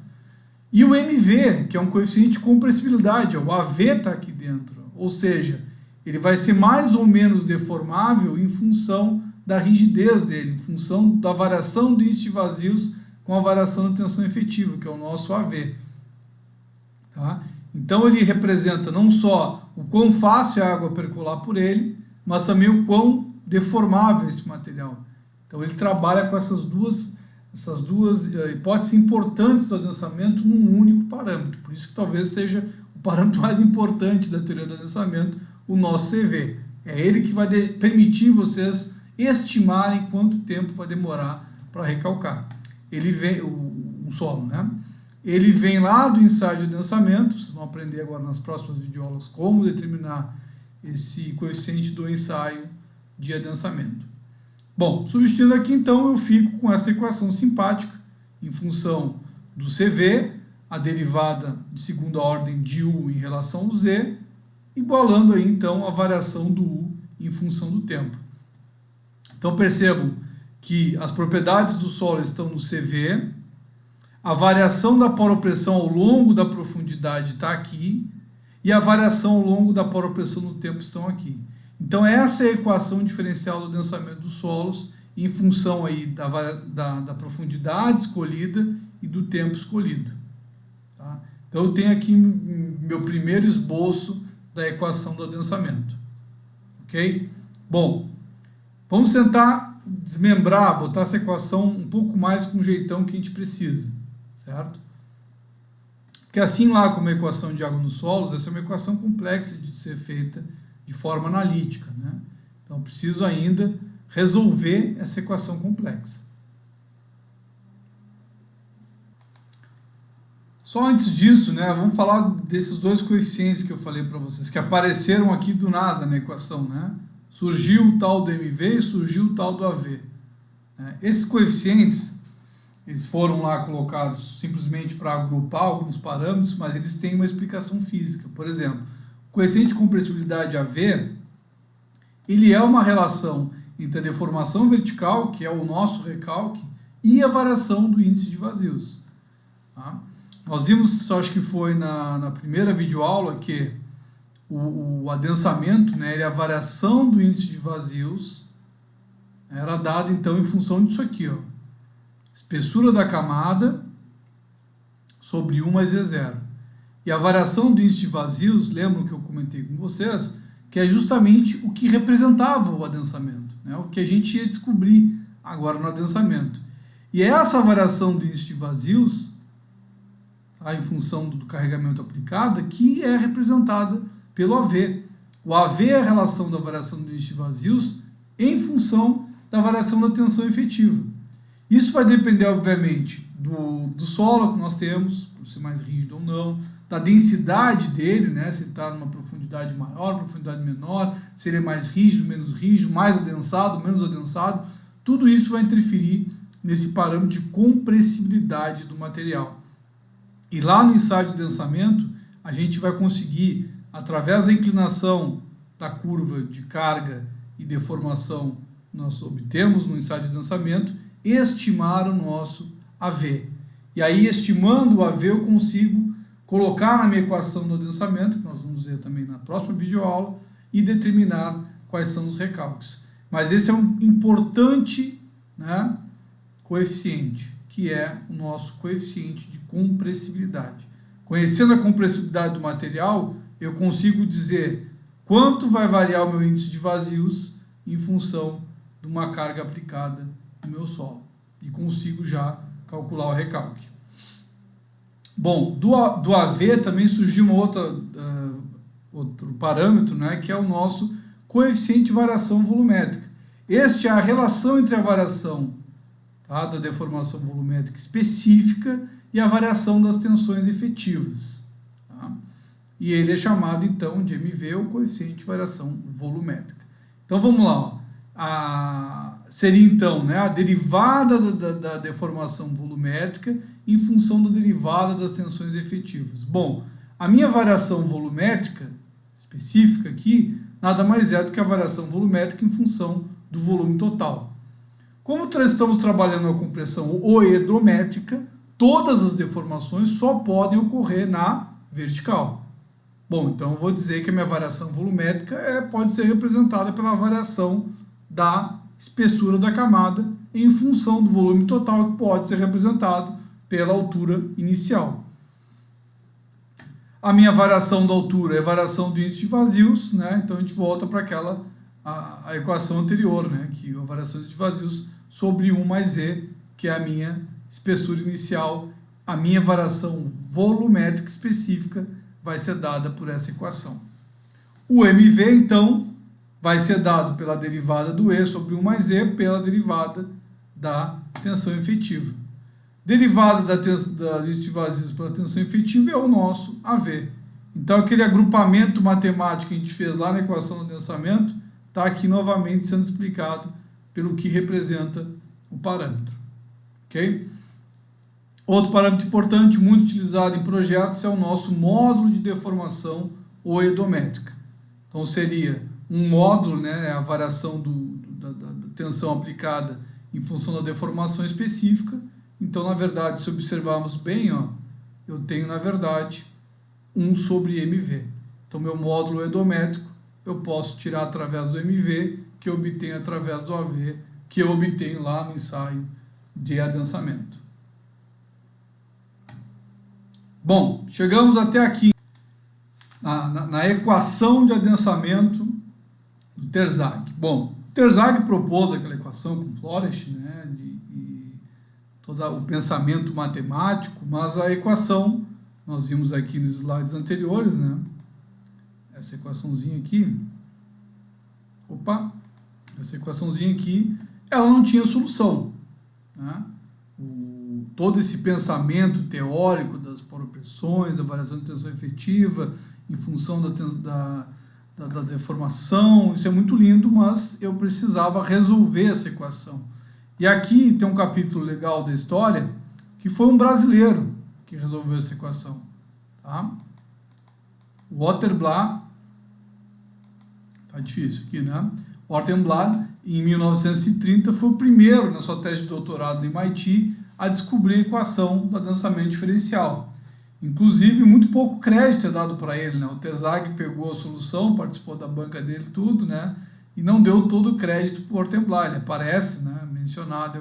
E o MV, que é um coeficiente de compressibilidade, o AV está aqui dentro. Ou seja, ele vai ser mais ou menos deformável em função da rigidez dele, em função da variação do índice de vazios com a variação da tensão efetiva, que é o nosso AV. Tá? Então, ele representa não só o quão fácil é a água percolar por ele, mas também o quão deformável é esse material. Então, ele trabalha com essas duas hipóteses importantes do adensamento num único parâmetro. Por isso que talvez seja o parâmetro mais importante da teoria do adensamento, o nosso CV. É ele que vai permitir vocês estimarem quanto tempo vai demorar para recalcar. Ele vem, um solo, né? Ele vem lá do ensaio de adensamento, vocês vão aprender agora nas próximas videoaulas como determinar esse coeficiente do ensaio de adensamento. Bom, substituindo aqui então, eu fico com essa equação simpática, em função do CV, a derivada de segunda ordem de U em relação ao Z, igualando aí então a variação do U em função do tempo. Então percebam que as propriedades do solo estão no CV, a variação da poropressão ao longo da profundidade está aqui, e a variação ao longo da poropressão no tempo estão aqui. Então essa é a equação diferencial do adensamento dos solos em função aí da profundidade escolhida e do tempo escolhido. Tá? Então eu tenho aqui meu primeiro esboço da equação do adensamento. Ok? Bom, vamos tentar desmembrar, botar essa equação um pouco mais com o jeitão que a gente precisa, certo? Porque assim lá como a equação de água nos solos, essa é uma equação complexa de ser feita de forma analítica, né? Então preciso ainda resolver essa equação complexa. Só antes disso, né, vamos falar desses dois coeficientes que eu falei para vocês, que apareceram aqui do nada na equação, né? Surgiu o tal do MV e surgiu o tal do AV. Esses coeficientes, eles foram lá colocados simplesmente para agrupar alguns parâmetros, mas eles têm uma explicação física. Por exemplo, o coeficiente de compressibilidade AV, ele é uma relação entre a deformação vertical, que é o nosso recalque, e a variação do índice de vazios. Tá? Nós vimos, acho que foi na primeira videoaula, que o adensamento, né, a variação do índice de vazios era dada então em função disso aqui, ó, espessura da camada sobre 1 mais E0. E a variação do índice de vazios, lembram que eu comentei com vocês, que é justamente o que representava o adensamento, né, o que a gente ia descobrir agora no adensamento. E é essa variação do índice de vazios, em função do carregamento aplicado, que é representada pelo AV. O AV é a relação da variação do índice de vazios em função da variação da tensão efetiva. Isso vai depender, obviamente, do solo que nós temos, por ser mais rígido ou não, da densidade dele, né, se está numa profundidade maior, profundidade menor, se ele é mais rígido, menos rígido, mais adensado, menos adensado. Tudo isso vai interferir nesse parâmetro de compressibilidade do material. E lá no ensaio de adensamento, a gente vai conseguir, através da inclinação da curva de carga e deformação que nós obtemos no ensaio de adensamento, estimar o nosso AV. E aí, estimando o AV, eu consigo colocar na minha equação do adensamento, que nós vamos ver também na próxima videoaula, e determinar quais são os recalques. Mas esse é um importante, né, coeficiente, que é o nosso coeficiente de compressibilidade. Conhecendo a compressibilidade do material, eu consigo dizer quanto vai variar o meu índice de vazios em função de uma carga aplicada no meu solo. E consigo já calcular o recalque. Bom, do AV também surgiu uma outro parâmetro, né, que é o nosso coeficiente de variação volumétrica. Este é a relação entre a variação, tá, da deformação volumétrica específica e a variação das tensões efetivas. Tá? E ele é chamado, então, de MV, ou coeficiente de variação volumétrica. Então, vamos lá. Ó. Seria, então, né, a derivada da deformação volumétrica em função da derivada das tensões efetivas. Bom, a minha variação volumétrica específica aqui nada mais é do que a variação volumétrica em função do volume total. Como estamos trabalhando a compressão oedométrica, todas as deformações só podem ocorrer na vertical. Bom, então eu vou dizer que a minha variação volumétrica pode ser representada pela variação da espessura da camada em função do volume total, que pode ser representado pela altura inicial. A minha variação da altura é a variação do índice de vazios, né? Então a gente volta para a equação anterior, né? Que é a variação de vazios sobre 1 mais E, que é a minha espessura inicial. A minha variação volumétrica específica vai ser dada por essa equação. O MV, então, vai ser dado pela derivada do E sobre 1 mais E pela derivada da tensão efetiva. Derivada da índice de vazios pela tensão efetiva é o nosso AV. Então, aquele agrupamento matemático que a gente fez lá na equação do adensamento está aqui novamente sendo explicado pelo que representa o parâmetro. Ok? Outro parâmetro importante, muito utilizado em projetos, é o nosso módulo de deformação oedométrica. Então, seria um módulo, né, a variação da tensão aplicada em função da deformação específica. Então, na verdade, se observarmos bem, ó, eu tenho, na verdade, 1 sobre MV. Então, meu módulo oedométrico eu posso tirar através do MV, que eu obtenho através do AV, que eu obtenho lá no ensaio de adensamento. Bom, chegamos até aqui na equação de adensamento do Terzaghi. Bom, Terzaghi propôs aquela equação com Floresch, né, e todo o pensamento matemático, mas a equação, nós vimos aqui nos slides anteriores, né, essa equaçãozinha aqui, essa equaçãozinha aqui, ela não tinha solução, né? Todo esse pensamento teórico das poropressões, a variação de tensão efetiva, em função da deformação, isso é muito lindo, mas eu precisava resolver essa equação. E aqui tem um capítulo legal da história, que foi um brasileiro que resolveu essa equação. Tá? O Waterblad, tá difícil aqui, né? Waterblad, em 1930, foi o primeiro, na sua tese de doutorado no MIT, a descobrir a equação do adensamento diferencial. Inclusive, muito pouco crédito é dado para ele, né? O Terzaghi pegou a solução, participou da banca dele, tudo, né? E não deu todo o crédito para o Waterblad. Ele aparece, né, mencionado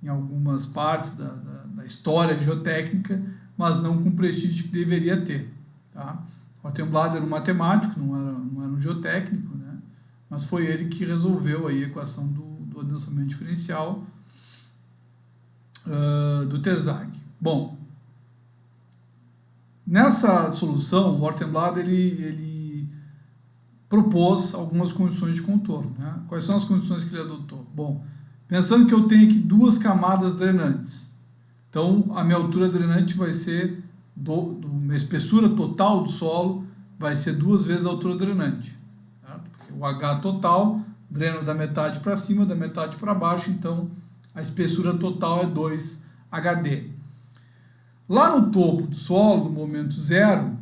em algumas partes da história geotécnica, mas não com o prestígio que deveria ter. Tá? O Waterblad era um matemático, não era um geotécnico, né? Mas foi ele que resolveu aí a equação do adensamento diferencial do Terzaghi. Bom, nessa solução, o Waterblad ele propôs algumas condições de contorno. Né? Quais são as condições que ele adotou? Bom, pensando que eu tenho aqui duas camadas drenantes, então a minha altura drenante vai ser, minha espessura total do solo vai ser 2 vezes a altura drenante. Certo? Porque o H total drena da metade para cima, da metade para baixo, então a espessura total é 2 HD. Lá no topo do solo, no momento zero,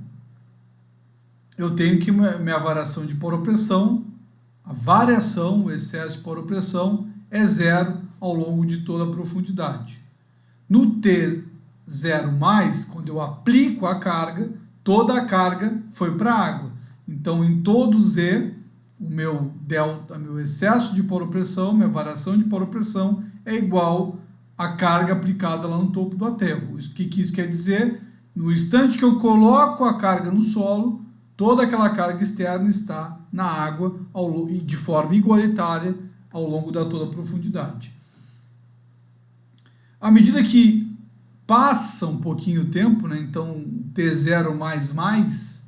eu tenho que minha variação de poropressão, o excesso de poropressão, é zero ao longo de toda a profundidade. No T0+, quando eu aplico a carga, toda a carga foi para a água. Então, em todo Z, o meu excesso de poropressão, minha variação de poropressão, é igual à carga aplicada lá no topo do aterro. O que isso quer dizer? No instante que eu coloco a carga no solo, toda aquela carga externa está na água de forma igualitária ao longo da toda a profundidade. À medida que passa um pouquinho o tempo, né, então T0++,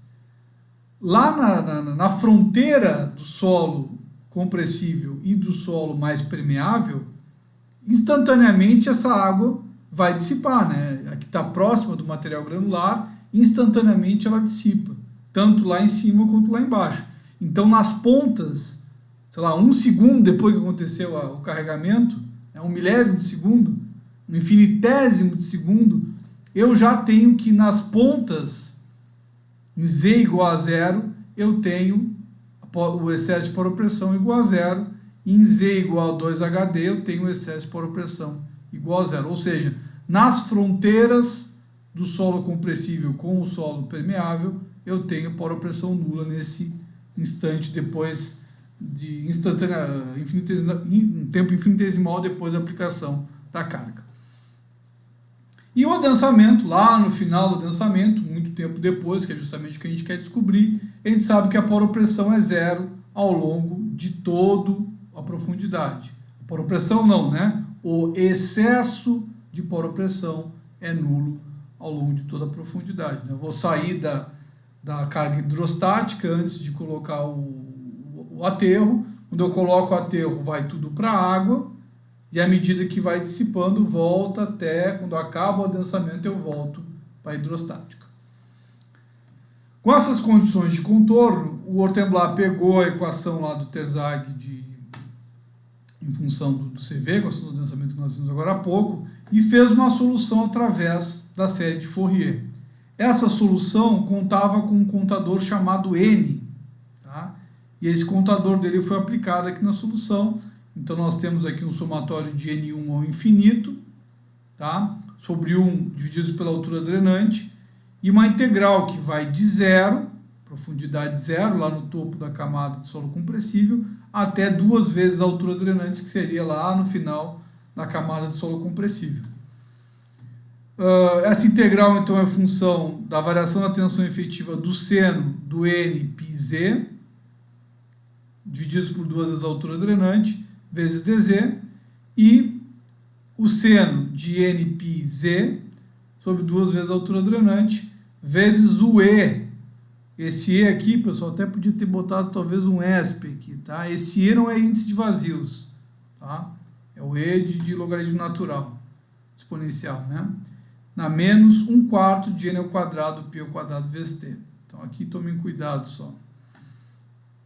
lá na fronteira do solo compressível e do solo mais permeável, instantaneamente essa água vai dissipar, né? A que está próxima do material granular, instantaneamente ela dissipa, tanto lá em cima quanto lá embaixo. Então, nas pontas, sei lá, 1 segundo depois que aconteceu o carregamento, 1 milésimo de segundo, 1 infinitésimo de segundo, eu já tenho que nas pontas, em Z igual a zero, eu tenho o excesso de poropressão igual a zero, e em Z igual a 2 HD, eu tenho o excesso de poropressão igual a zero. Ou seja, nas fronteiras do solo compressível com o solo permeável, eu tenho poropressão nula nesse instante depois de um tempo infinitesimal depois da aplicação da carga. E o adensamento, lá no final do adensamento, muito tempo depois, que é justamente o que a gente quer descobrir, a gente sabe que a poropressão é zero ao longo de toda a profundidade. A poropressão não, né? O excesso de poropressão é nulo ao longo de toda a profundidade. Eu vou sair da carga hidrostática antes de colocar o aterro. Quando eu coloco o aterro, vai tudo para a água, e à medida que vai dissipando, volta até, quando acaba o adensamento, eu volto para a hidrostática. Com essas condições de contorno, o Waterblad pegou a equação lá do Terzaghi em função do CV, com o adensamento que nós vimos agora há pouco, e fez uma solução através da série de Fourier. Essa solução contava com um contador chamado N, tá? E esse contador dele foi aplicado aqui na solução. Então, nós temos aqui um somatório de N1 ao infinito, tá? Sobre 1 dividido pela altura drenante, e uma integral que vai de zero, profundidade zero, lá no topo da camada de solo compressível, até 2 vezes a altura drenante, que seria lá no final da camada de solo compressível. Essa integral, então, é função da variação da tensão efetiva do seno do N πz, divididos por 2 vezes a altura drenante, vezes dz, e o seno de nπz sobre 2 vezes a altura drenante, vezes o E. Esse E aqui, pessoal, até podia ter botado talvez um ESP aqui, tá? Esse E não é índice de vazios, tá? É o E de logaritmo natural, exponencial, né? Na menos 1/4 de n ao quadrado, π ao quadrado vezes t. Então aqui tomem cuidado só.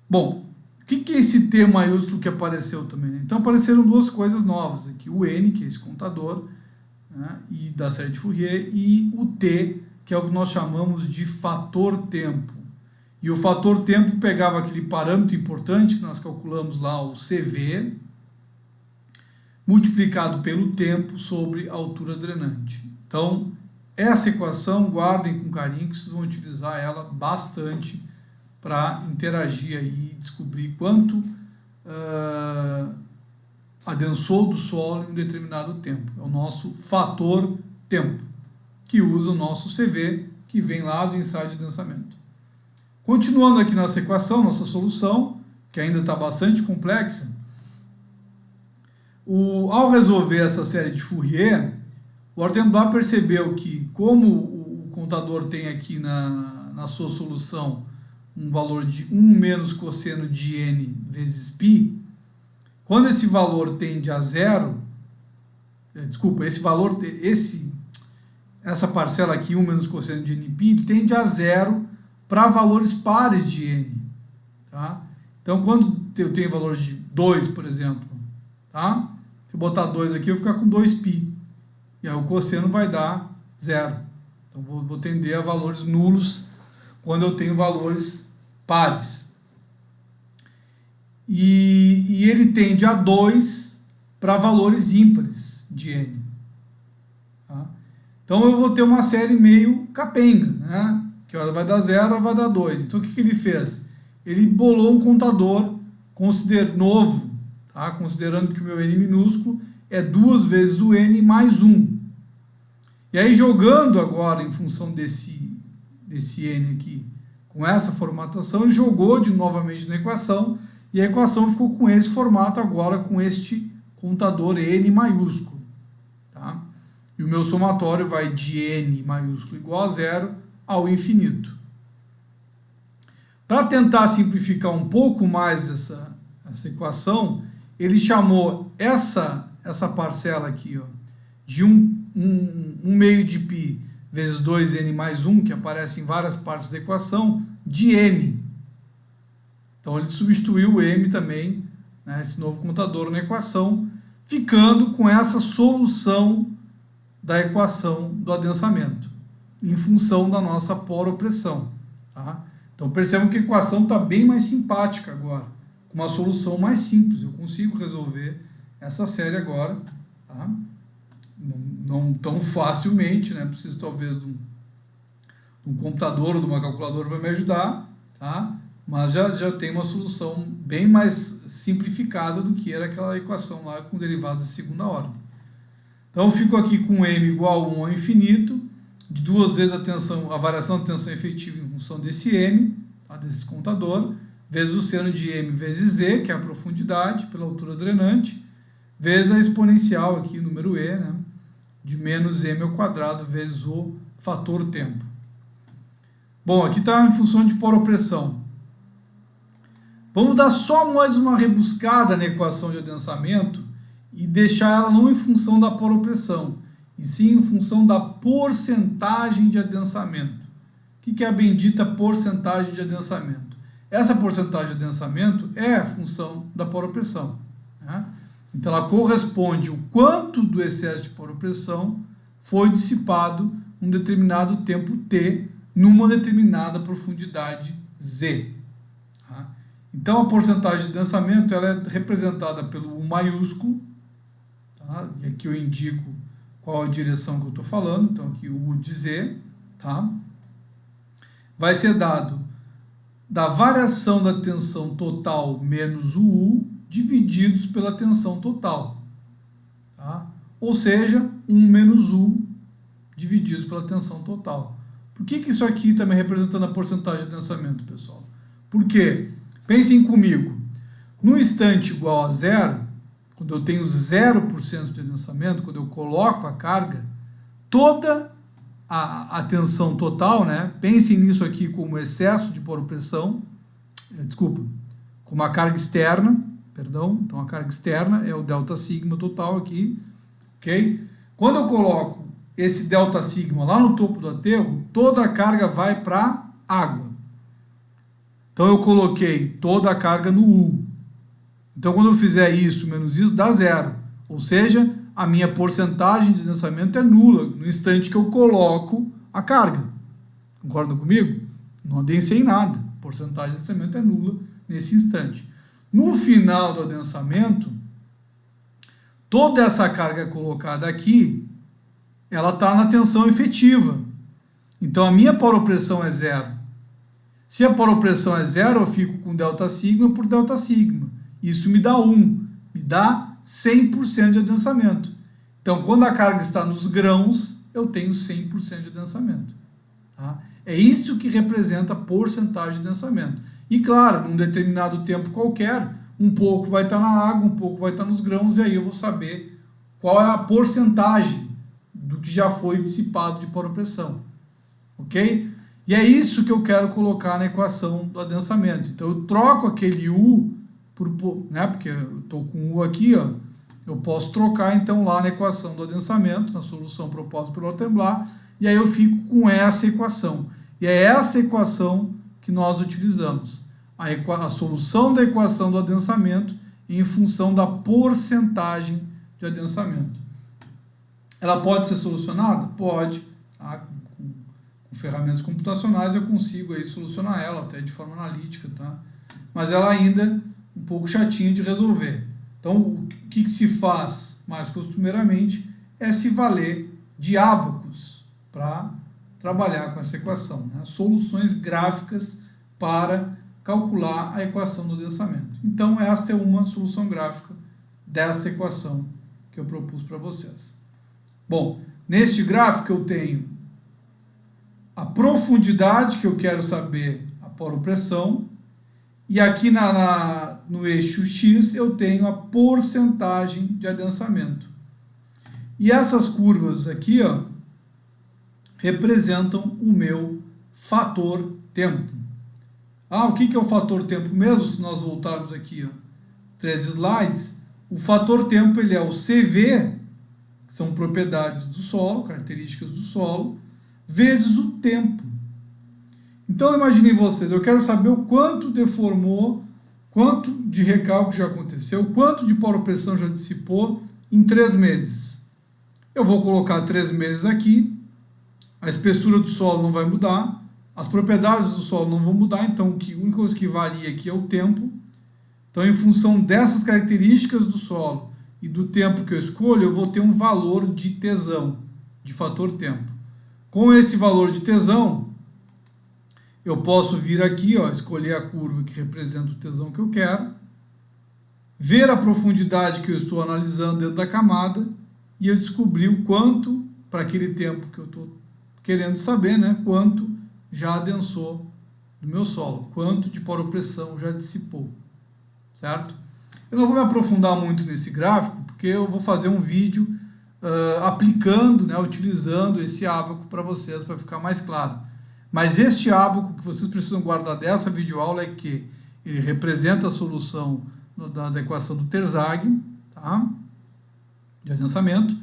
Bom, o que é esse T maiúsculo que apareceu também? Então apareceram duas coisas novas aqui, o N, que é esse contador, né, e da série de Fourier, e o T, que é o que nós chamamos de fator tempo. E o fator tempo pegava aquele parâmetro importante que nós calculamos lá, o CV, multiplicado pelo tempo sobre a altura drenante. Então, essa equação, guardem com carinho, que vocês vão utilizar ela bastante para interagir aí e descobrir quanto adensou do solo em um determinado tempo. É o nosso fator tempo, que usa o nosso CV, que vem lá do ensaio de adensamento. Continuando aqui nossa equação, nossa solução, que ainda está bastante complexa, ao resolver essa série de Fourier, o Ortenblat percebeu que, como o contador tem aqui na sua solução um valor de 1 menos cosseno de n vezes π, quando esse valor tende a zero, essa parcela aqui, 1 menos cosseno de nπ, tende a zero para valores pares de n. Tá? Então, quando eu tenho valor de 2, por exemplo, tá? Se eu botar 2 aqui, eu vou ficar com 2π. E aí o cosseno vai dar zero. Então, vou tender a valores nulos quando eu tenho valores pares. E ele tende a 2 para valores ímpares de n. Tá? Então, eu vou ter uma série meio capenga, né? Que hora vai dar 0, hora vai dar 2. Então, o que ele fez? Ele bolou um contador novo, tá? Considerando que o meu n minúsculo é 2 vezes o n mais 1. E aí, jogando agora em função desse n aqui, com essa formatação, ele jogou novamente na equação, e a equação ficou com esse formato agora, com este contador n maiúsculo. Tá? E o meu somatório vai de n maiúsculo igual a 0 ao infinito. Para tentar simplificar um pouco mais essa equação, ele chamou essa parcela aqui, ó, de 1 meio de π vezes 2n mais 1, que aparece em várias partes da equação, de m. Então, ele substituiu o m também, né, esse novo contador na equação, ficando com essa solução da equação do adensamento, em função da nossa poropressão. Tá? Então, percebam que a equação está bem mais simpática agora, com uma solução mais simples. Eu consigo resolver essa série agora, tá? Não tão facilmente, né? Preciso talvez de um computador ou de uma calculadora para me ajudar, tá? Mas já tem uma solução bem mais simplificada do que era aquela equação lá com derivados de segunda ordem. Então, eu fico aqui com m igual a 1 ao infinito, de 2 vezes a variação da tensão efetiva em função desse m, tá? Desse contador, vezes o seno de m vezes z, que é a profundidade pela altura drenante, vezes a exponencial aqui, número e, né? De menos m ao quadrado vezes o fator tempo. Bom, aqui está em função de poropressão. Vamos dar só mais uma rebuscada na equação de adensamento e deixar ela não em função da poropressão, e sim em função da porcentagem de adensamento. O que é a bendita porcentagem de adensamento? Essa porcentagem de adensamento é a função da poropressão, né? Então, ela corresponde ao quanto do excesso de poropressão foi dissipado um determinado tempo t numa determinada profundidade z. Tá? Então, a porcentagem de adensamento ela é representada pelo U maiúsculo, tá? E aqui eu indico qual a direção que eu estou falando. Então, aqui o U de z, tá? Vai ser dado da variação da tensão total menos o U, divididos pela tensão total. Tá? Ou seja, 1 menos U divididos pela tensão total. Por que isso aqui está me representando a porcentagem de adensamento, pessoal? Porque, pensem comigo, No instante igual a zero, quando eu tenho 0% de adensamento, quando eu coloco a carga, toda a tensão total, né? Pensem nisso aqui como excesso de poropressão, como a carga externa, perdão, então a carga externa é o delta sigma total aqui, ok? Quando eu coloco esse delta sigma lá no topo do aterro, toda a carga vai para água. Então eu coloquei toda a carga no U. Então quando eu fizer isso menos isso, dá zero. Ou seja, a minha porcentagem de adensamento é nula no instante que eu coloco a carga. Concordam comigo? Não adensei nada. A porcentagem de adensamento é nula nesse instante. No final do adensamento, toda essa carga colocada aqui, ela está na tensão efetiva. Então a minha poropressão é zero. Se a poropressão é zero, eu fico com delta sigma por delta sigma. Isso me dá 1, me dá 100% de adensamento. Então, quando a carga está nos grãos, eu tenho 100% de adensamento. Tá? É isso que representa a porcentagem de adensamento. E claro, num determinado tempo qualquer, um pouco vai estar na água, um pouco vai estar nos grãos, e aí eu vou saber qual é a porcentagem do que já foi dissipado de poropressão. Ok? E é isso que eu quero colocar na equação do adensamento. Então eu troco aquele U, né, porque eu estou com U aqui, ó, eu posso trocar então lá na equação do adensamento, na solução proposta pelo Ortenblat, e aí eu fico com essa equação. E é essa equação que nós utilizamos. A solução da equação do adensamento em função da porcentagem de adensamento. Ela pode ser solucionada? Pode. Tá? Com ferramentas computacionais eu consigo aí solucionar ela, até de forma analítica. Tá? Mas ela ainda é um pouco chatinha de resolver. Então, o que se faz mais costumeiramente é se valer de ábacos para trabalhar com essa equação. Né? Soluções gráficas para calcular a equação do adensamento. Então, essa é uma solução gráfica dessa equação que eu propus para vocês. Bom, neste gráfico eu tenho a profundidade, que eu quero saber a poropressão, e aqui no eixo X eu tenho a porcentagem de adensamento. E essas curvas aqui, ó, representam o meu fator tempo. O que é o fator tempo mesmo? Se nós voltarmos aqui, ó, 3 slides, o fator tempo ele é o CV, que são propriedades do solo, características do solo, vezes o tempo. Então, imaginem vocês, eu quero saber o quanto deformou, quanto de recalque já aconteceu, quanto de poropressão já dissipou em 3 meses. Eu vou colocar 3 meses aqui, a espessura do solo não vai mudar, as propriedades do solo não vão mudar, então a única coisa que varia aqui é o tempo. Então, em função dessas características do solo e do tempo que eu escolho, eu vou ter um valor de tesão, de fator tempo. Com esse valor de tesão, eu posso vir aqui, ó, escolher a curva que representa o tesão que eu quero, ver a profundidade que eu estou analisando dentro da camada e eu descobrir o quanto, para aquele tempo que eu estou querendo saber, né, quanto já adensou do meu solo, quanto de poropressão já dissipou, certo? Eu não vou me aprofundar muito nesse gráfico, porque eu vou fazer um vídeo aplicando, né, utilizando esse ábaco para vocês, para ficar mais claro. Mas este ábaco que vocês precisam guardar dessa videoaula é que ele representa a solução da equação do Terzaghi, tá? De adensamento,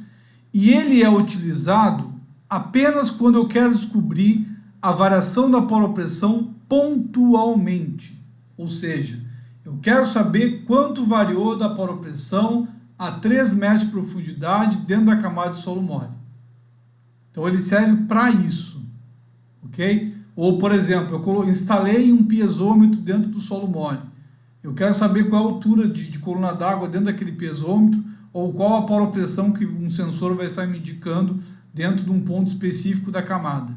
e ele é utilizado apenas quando eu quero descobrir a variação da poropressão pontualmente. Ou seja, eu quero saber quanto variou da poropressão a 3 metros de profundidade dentro da camada de solo mole. Então ele serve para isso. Ok? Ou, por exemplo, eu instalei um piezômetro dentro do solo mole. Eu quero saber qual a altura de coluna d'água dentro daquele piezômetro, ou qual a poropressão que um sensor vai estar me indicando dentro de um ponto específico da camada.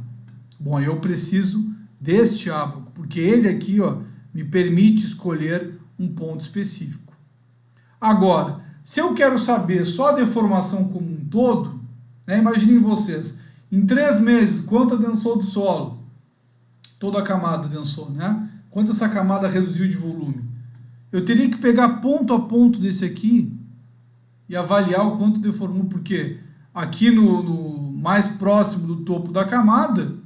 Bom, eu preciso deste ábaco, porque ele aqui, ó, me permite escolher um ponto específico. Agora, se eu quero saber só a deformação como um todo, né, imaginem vocês, em 3 meses, quanto adensou do solo? Toda a camada adensou, né? Quanto essa camada reduziu de volume? eu teria que pegar ponto a ponto desse aqui e avaliar o quanto deformou, porque aqui no mais próximo do topo da camada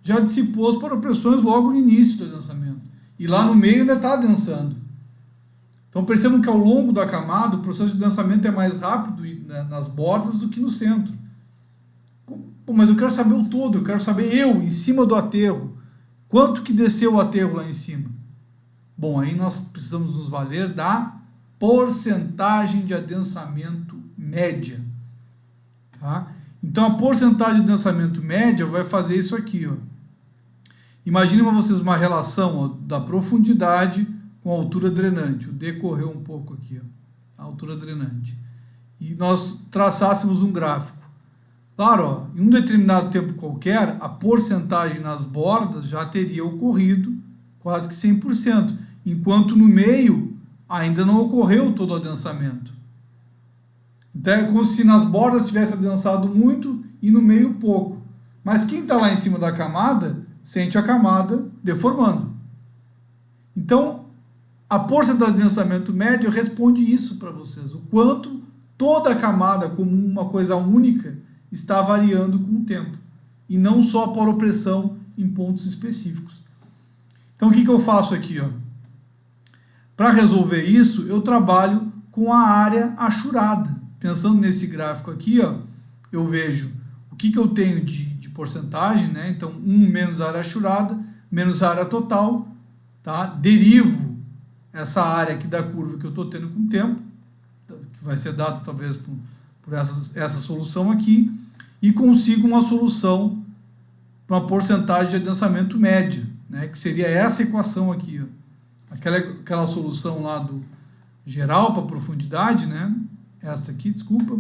já dissipou as propressões logo no início do adensamento. E lá no meio ainda está adensando. Então percebam que ao longo da camada o processo de adensamento é mais rápido nas bordas do que no centro. Pô, mas eu quero saber o todo, eu quero saber em cima do aterro, quanto que desceu o aterro lá em cima. Bom, aí nós precisamos nos valer da porcentagem de adensamento média. Tá? Então a porcentagem de adensamento média vai fazer isso aqui. Ó. Imaginem para vocês uma relação, ó, da profundidade com a altura drenante. O D correu um pouco aqui, ó, a altura drenante. E nós traçássemos um gráfico. Claro, ó, em um determinado tempo qualquer, a porcentagem nas bordas já teria ocorrido quase que 100%, enquanto no meio ainda não ocorreu todo o adensamento. Então é como se nas bordas tivesse adensado muito e no meio pouco. Mas quem está lá em cima da camada sente a camada deformando. Então, a porcentagem de adensamento médio responde isso para vocês, o quanto toda a camada, como uma coisa única, está variando com o tempo, e não só por opressão em pontos específicos. Então, o que eu faço aqui? Para resolver isso, eu trabalho com a área achurada. Pensando nesse gráfico aqui, ó, eu vejo o que eu tenho de porcentagem, né? Então, 1 menos a área achurada, menos a área total, tá? Derivo essa área aqui da curva que eu estou tendo com o tempo, que vai ser dado talvez por essa solução aqui, e consigo uma solução para uma porcentagem de adensamento média, né? Que seria essa equação aqui, ó. Aquela solução lá do geral para profundidade, né? Essa aqui, desculpa.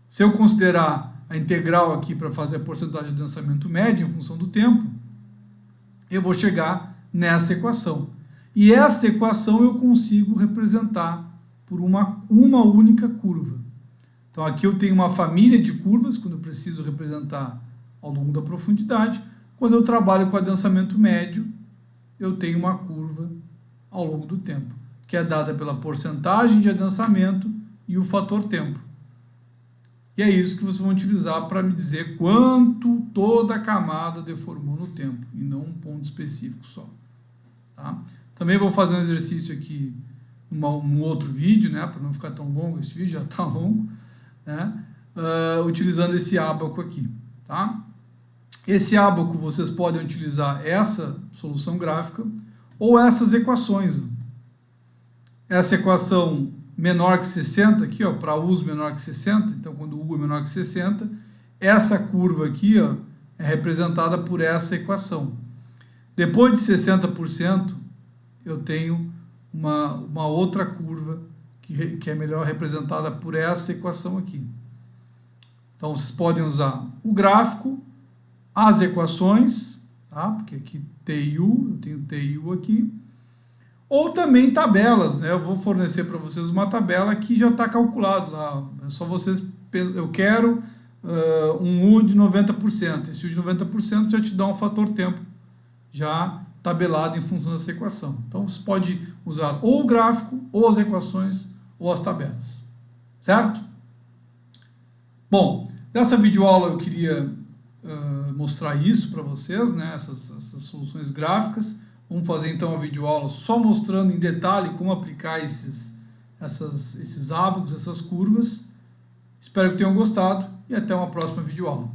Se eu considerar a integral aqui para fazer a porcentagem de adensamento médio em função do tempo, eu vou chegar nessa equação. E essa equação eu consigo representar por uma única curva. Então aqui eu tenho uma família de curvas, quando eu preciso representar ao longo da profundidade. Quando eu trabalho com adensamento médio, eu tenho uma curva ao longo do tempo, que é dada pela porcentagem de adensamento e o fator tempo. E é isso que vocês vão utilizar para me dizer quanto toda a camada deformou no tempo, e não um ponto específico só. Tá? Também vou fazer um exercício aqui num outro vídeo, né, para não ficar tão longo, esse vídeo já está longo, né, utilizando esse ábaco aqui. Tá? Esse ábaco vocês podem utilizar essa solução gráfica ou essas equações. Essa equação menor que 60, aqui, ó, para uso menor que 60, então quando o U é menor que 60, essa curva aqui, ó, é representada por essa equação. Depois de 60%, eu tenho uma outra curva que é melhor representada por essa equação aqui. Então, vocês podem usar o gráfico, as equações, tá? Porque aqui TIU, eu tenho TIU aqui, ou também tabelas, né? Eu vou fornecer para vocês uma tabela que já está calculado lá. É só vocês, eu quero um U de 90%. Esse U de 90% já te dá um fator tempo já tabelado em função dessa equação. Então você pode usar ou o gráfico, ou as equações, ou as tabelas. Certo? Bom, nessa videoaula eu queria mostrar isso para vocês, né? Essas soluções gráficas. Vamos fazer então uma videoaula só mostrando em detalhe como aplicar esses ábacos, essas curvas. Espero que tenham gostado e até uma próxima videoaula.